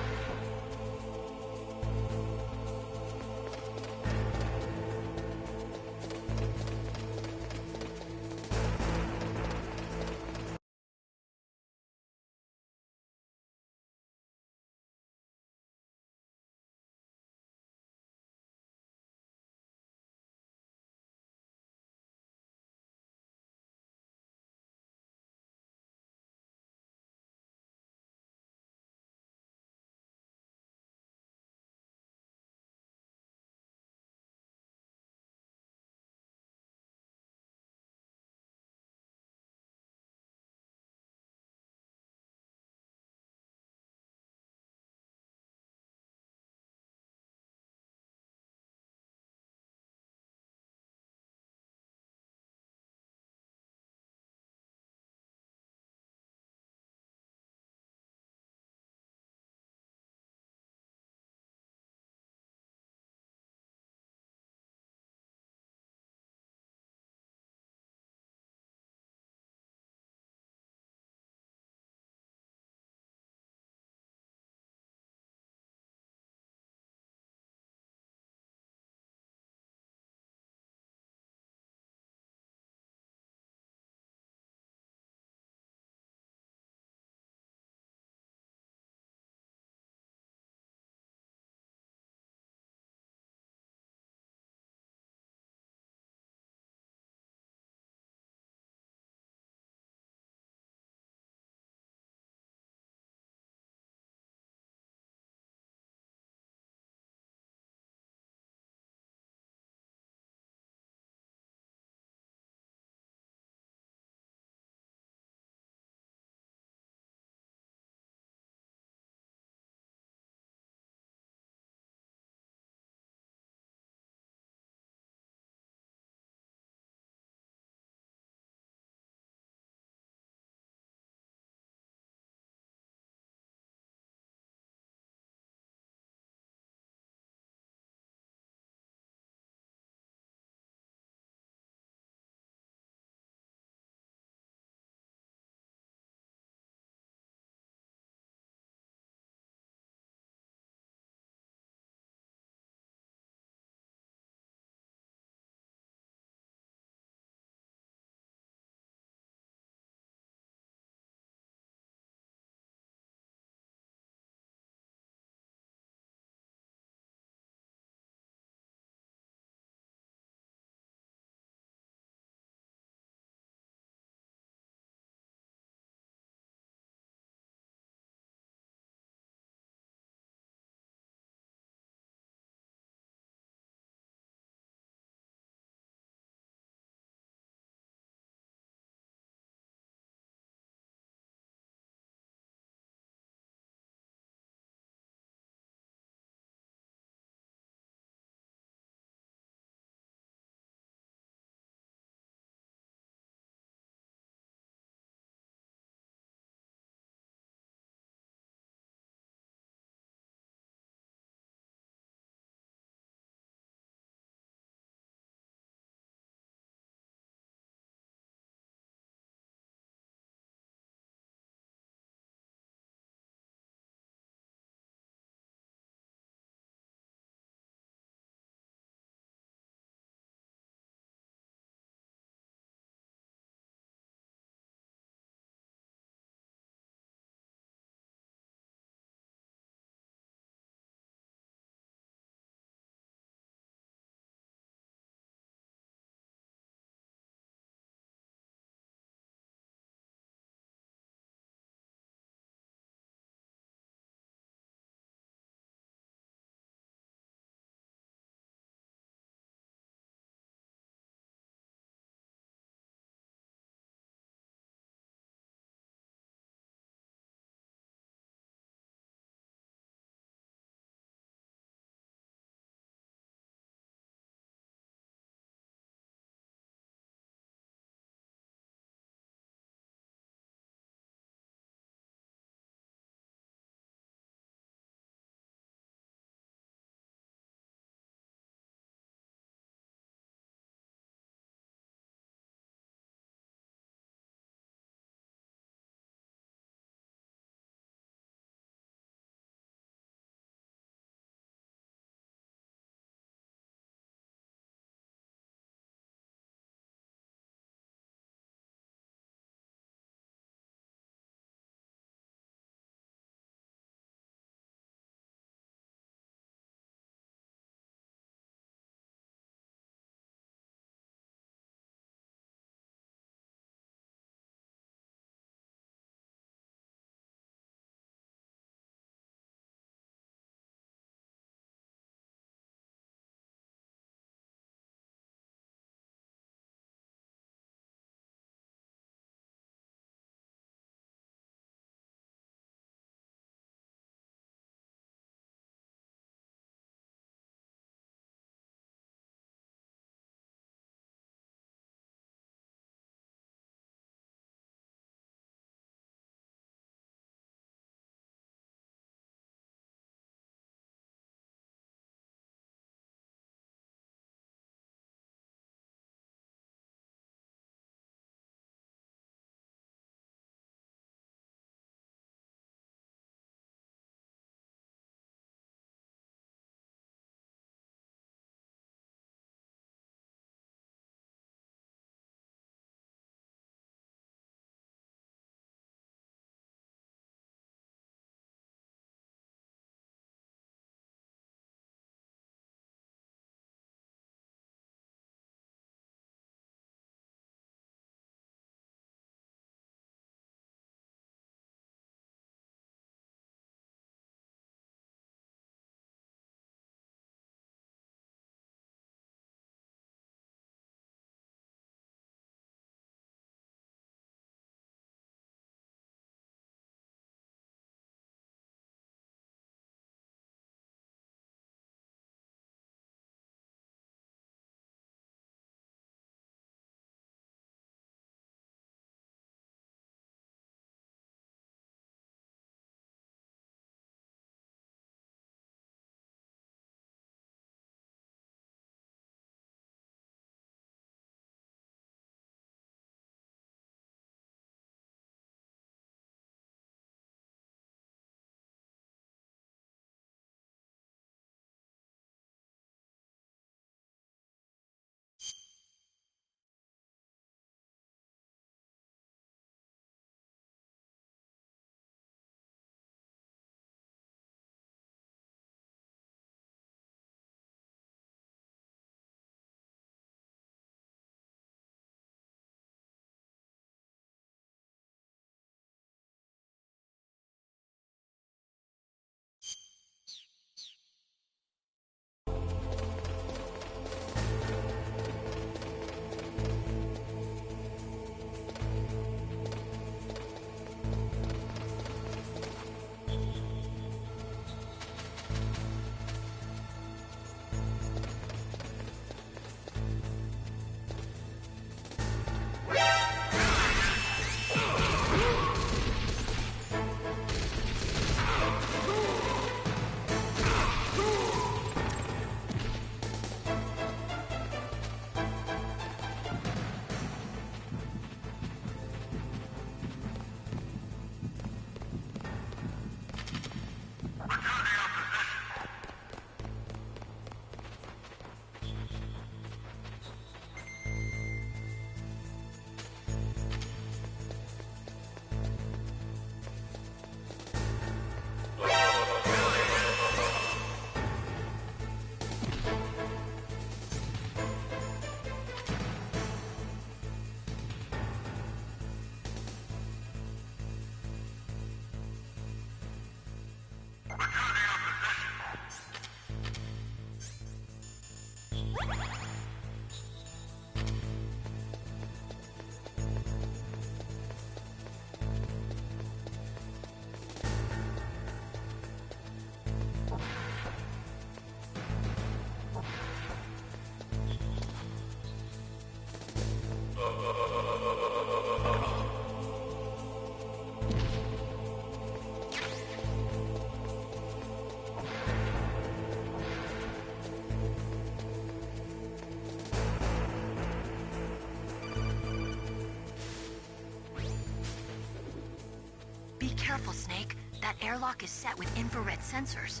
Be careful, Snake. That airlock is set with infrared sensors.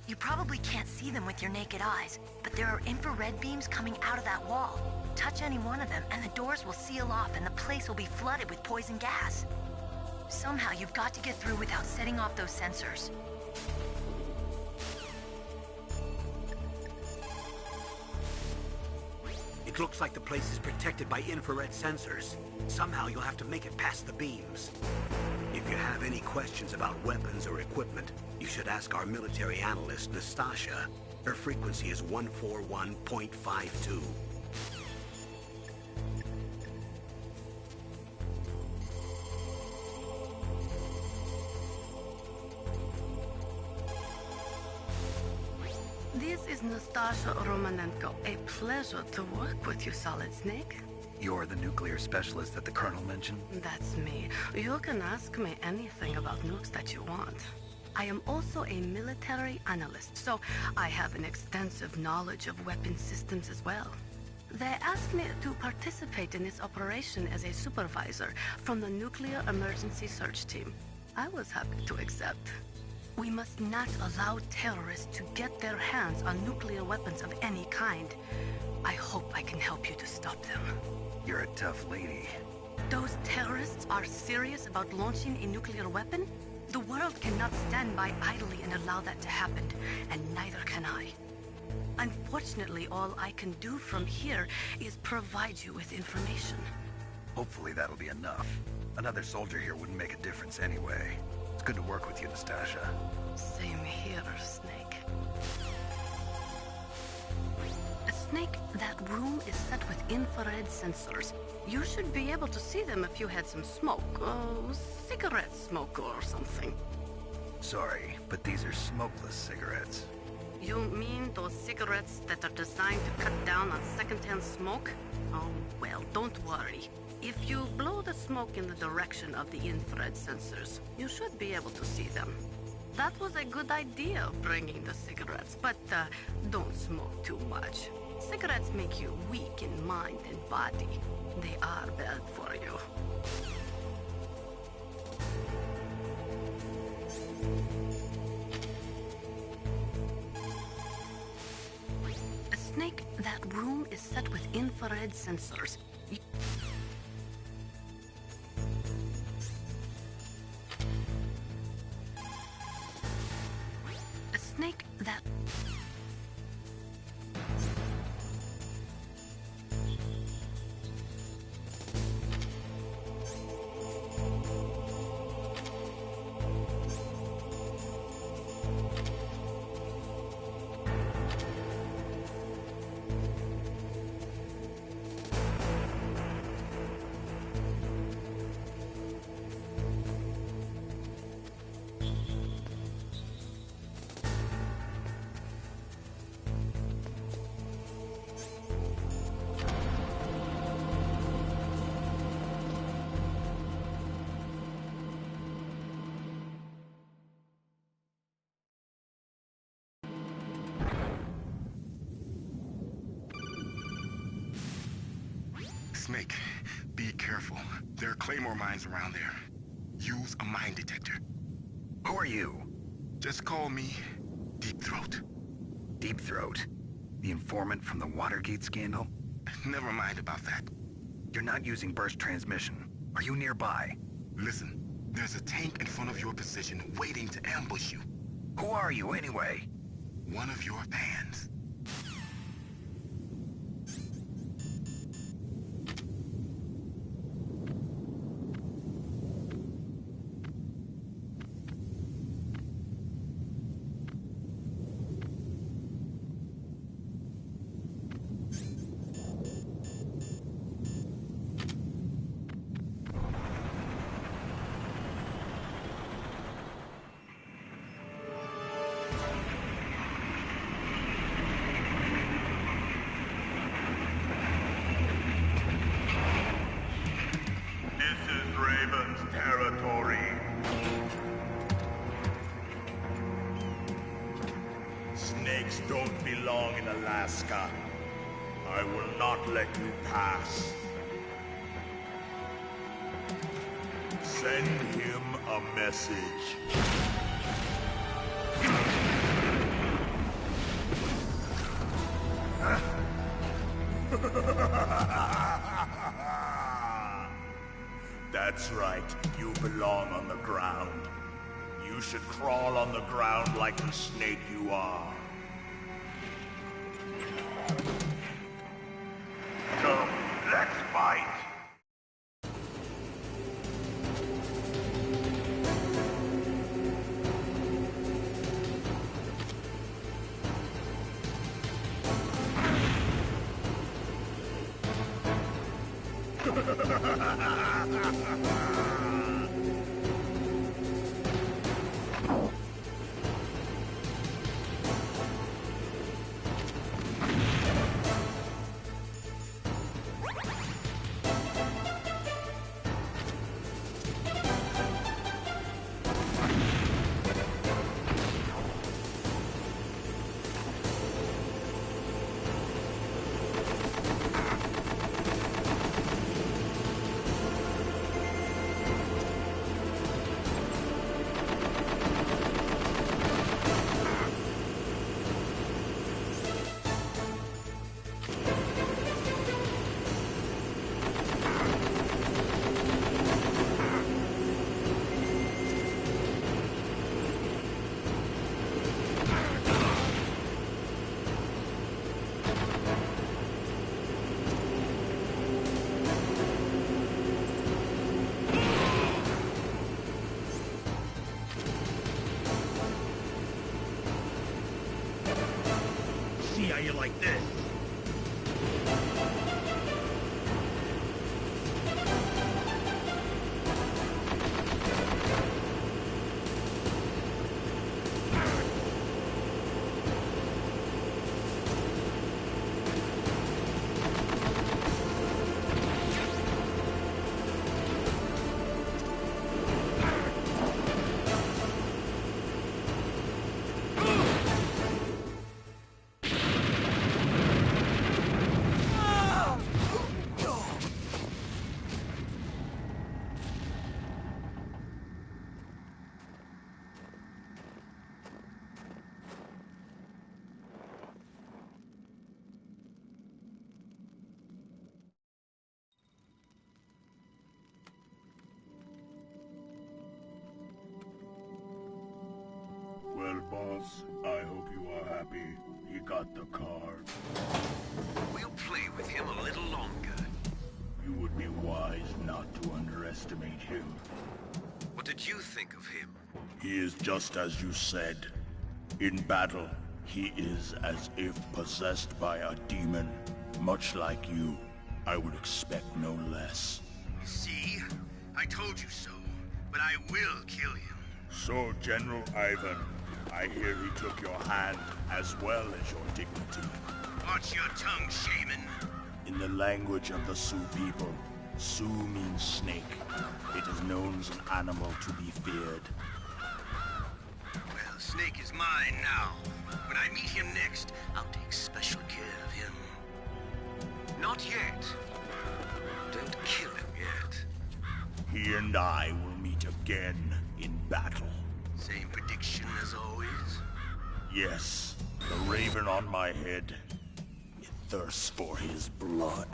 You probably can't see them with your naked eyes, but there are infrared beams coming out of that wall. Touch any one of them, and the doors will seal off, and the place will be flooded with poison gas. Somehow, you've got to get through without setting off those sensors. It looks like the place is protected by infrared sensors. Somehow you'll have to make it past the beams. If you have any questions about weapons or equipment, you should ask our military analyst, Nastasha. Her frequency is 141.52. This is Nastasha Romanenko. A pleasure to work with you, Solid Snake. You're the nuclear specialist that the Colonel mentioned? That's me. You can ask me anything about nukes that you want. I am also a military analyst, so I have an extensive knowledge of weapon systems as well. They asked me to participate in this operation as a supervisor from the Nuclear Emergency Search Team. I was happy to accept. We must not allow terrorists to get their hands on nuclear weapons of any kind. I hope I can help you to stop them. You're a tough lady. Those terrorists are serious about launching a nuclear weapon? The world cannot stand by idly and allow that to happen, and neither can I. Unfortunately, all I can do from here is provide you with information. Hopefully that'll be enough. Another soldier here wouldn't make a difference anyway. It's good to work with you, Nastasha. Same here, Snake. Snake, that room is set with infrared sensors. You should be able to see them if you had some smoke. Cigarette smoke or something. Sorry, but these are smokeless cigarettes. You mean those cigarettes that are designed to cut down on secondhand smoke? Oh, well, don't worry. If you blow the smoke in the direction of the infrared sensors, you should be able to see them. That was a good idea, bringing the cigarettes, but don't smoke too much. Cigarettes make you weak in mind and body. They are bad for you. Snake, that room is set with infrared sensors. Snake, that... Snake, be careful. There are Claymore mines around there. Use a mine detector. Who are you? Just call me Deep Throat. Deep Throat? The informant from the Watergate scandal? Never mind about that. You're not using burst transmission. Are you nearby? Listen, there's a tank in front of your position waiting to ambush you. Who are you anyway? One of your fans. Snakes don't belong in Alaska. I will not let you pass. Send him a message. That's right, you belong on the ground. You should crawl on the ground like the snake you are. Come, let's fight! See how you like this? Well, boss, I hope you are happy. He got the card. We'll play with him a little longer. You would be wise not to underestimate him. What did you think of him? He is just as you said. In battle, he is as if possessed by a demon. Much like you, I would expect no less. See? I told you so. But I will kill him. So, General Ivan, I hear he took your hand as well as your dignity. Watch your tongue, shaman. In the language of the Sioux people, Sioux means snake. It is known as an animal to be feared. Well, Snake is mine now. When I meet him next, I'll take special care of him. Not yet. Don't kill him yet. He and I will meet again in battle. Same prediction as always? Yes, the raven on my head. It thirsts for his blood.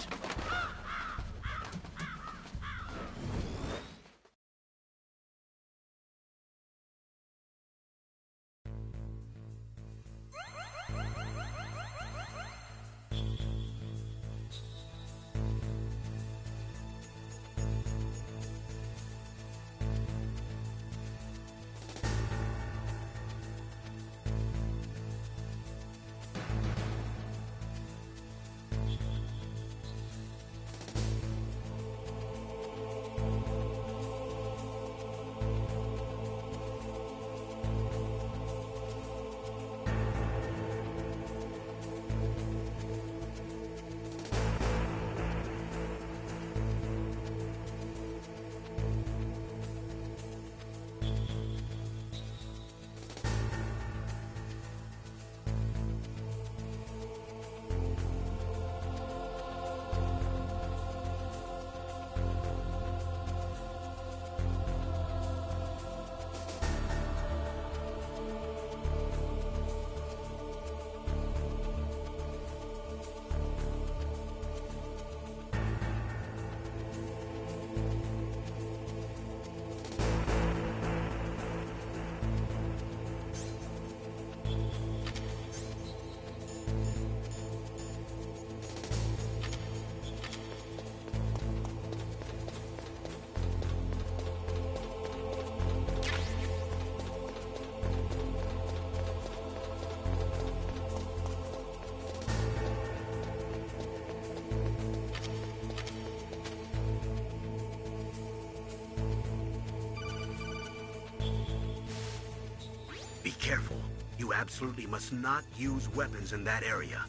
You absolutely must not use weapons in that area.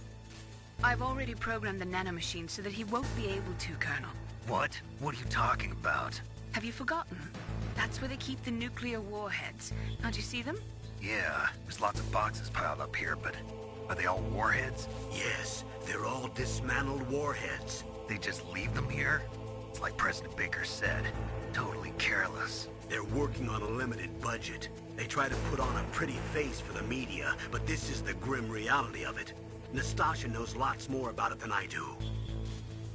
I've already programmed the nanomachine so that he won't be able to, Colonel. What? What are you talking about? Have you forgotten? That's where they keep the nuclear warheads. Can't you see them? Yeah, there's lots of boxes piled up here, but are they all warheads? Yes, they're all dismantled warheads. They just leave them here? It's like President Baker said, totally careless. They're working on a limited budget. They try to put on a pretty face for the media, but this is the grim reality of it. Nastasha knows lots more about it than I do.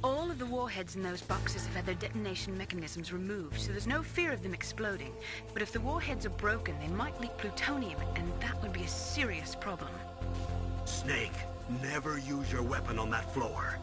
All of the warheads in those boxes have had their detonation mechanisms removed, so there's no fear of them exploding. But if the warheads are broken, they might leak plutonium, and that would be a serious problem. Snake, never use your weapon on that floor.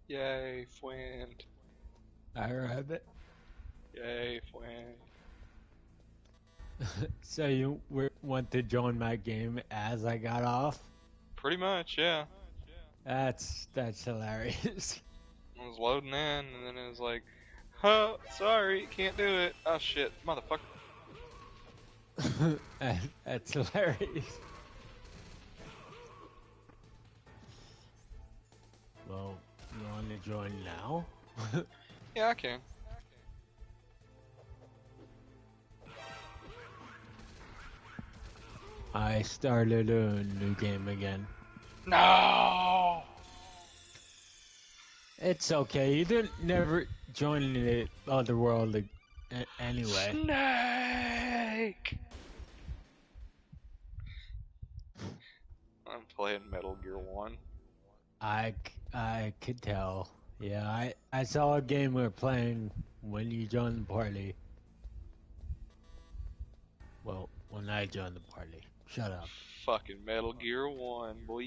Yay, friend. I read it. Yay, friend. So you want to join my game as I got off? Pretty much, yeah. That's hilarious. I was loading in, and then it was like, oh, sorry, can't do it. Oh shit, motherfucker. That's hilarious. Well, you want to join now? Yeah, I can. I started a new game again. No! It's okay. You didn't never join the other world anyway. Snake! I'm playing Metal Gear 1. I could tell. Yeah, I saw a game we were playing when you joined the party. Well, when I joined the party. Shut up. Fucking Metal Gear 1, boy.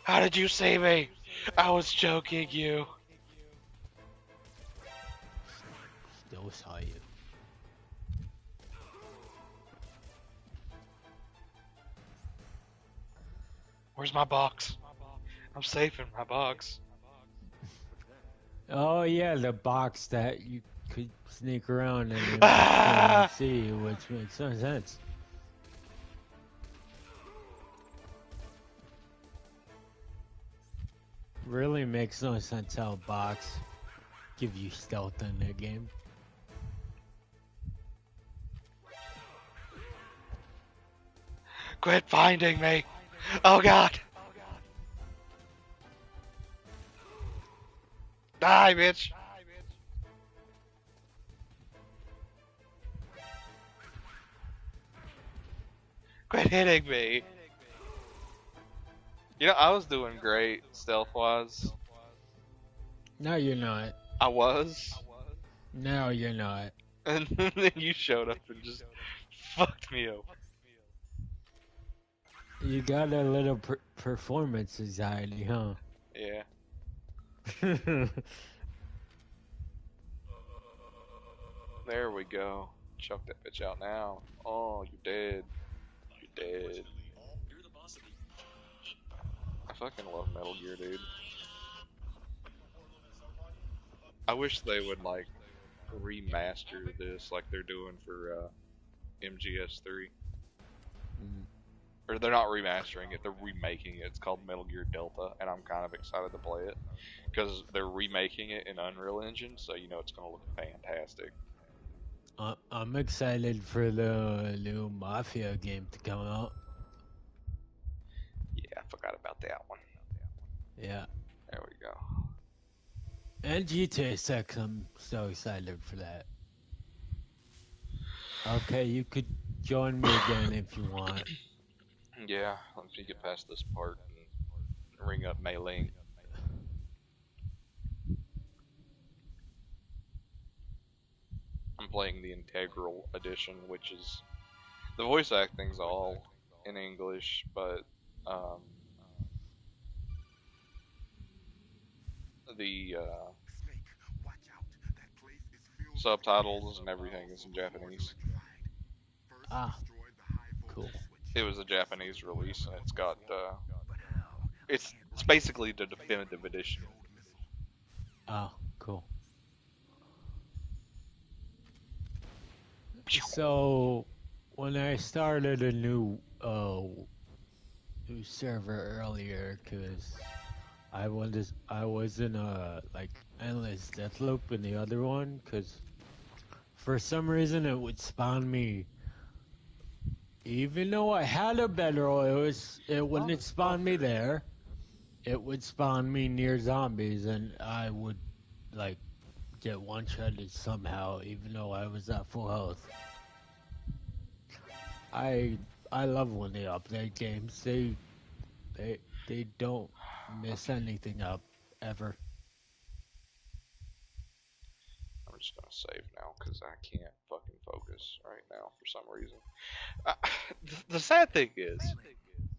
How did you see me? I was joking you. Still saw you. Where's my box? I'm safe in my box. Oh yeah, the box that you could sneak around and you couldn't see, which makes no sense. Really makes no sense how a box give you stealth in the game. Quit finding me! Oh god! Die, bitch! Quit hitting me! You know, I was doing great stealth-wise. No, you're not. I was. No, you're not. And then you showed up and just fucked me over. You got a little performance anxiety, huh? Yeah. There we go. Chuck that bitch out now. Oh, you're dead. You're dead. I fucking love Metal Gear, dude. I wish they would, like, remaster this like they're doing for MGS3. Or they're not remastering it, they're remaking it. It's called Metal Gear Delta, and I'm kind of excited to play it because they're remaking it in Unreal Engine, so you know it's going to look fantastic. I'm excited for the new Mafia game to come out. Yeah, I forgot about that one. Yeah. There we go. And GTA 6, I'm so excited for that. Okay, you could join me again if you want. Yeah, once you get past this part and ring up Mei Ling. I'm playing the Integral Edition, which is... The voice acting's all in English, but the subtitles and everything is in Japanese. Ah, cool. It was a Japanese release, and it's got it's basically the definitive edition. Oh, cool. So when I started a new server earlier, cause I was in a like endless death loop in the other one, cause for some reason it would spawn me. Even though I had a better oil, it wouldn't spawn me there. It would spawn me near zombies, and I would like get one-shotted somehow, even though I was at full health. I love when they update games. They don't mess anything up ever. I'm just gonna save now because I can't fucking focus right now for some reason. The sad thing is,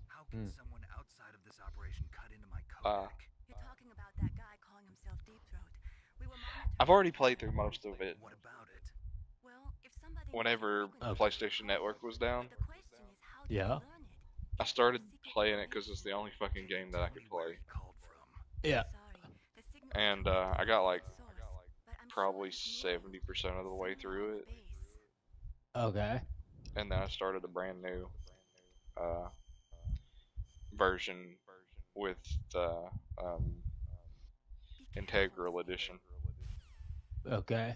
how can someone outside of this operation cut into my codec? You're talking about that guy calling himself Deep Throat. We were monitoring. I've already played through most of it. What about it? Well, if somebody Whenever PlayStation Network was down, the question is how do you Yeah. learn it? I started playing it because it's the only fucking game that I could play. Yeah. And I got like probably 70% of the way through it. Okay. And then I started a brand new version with the Integral Edition. Okay.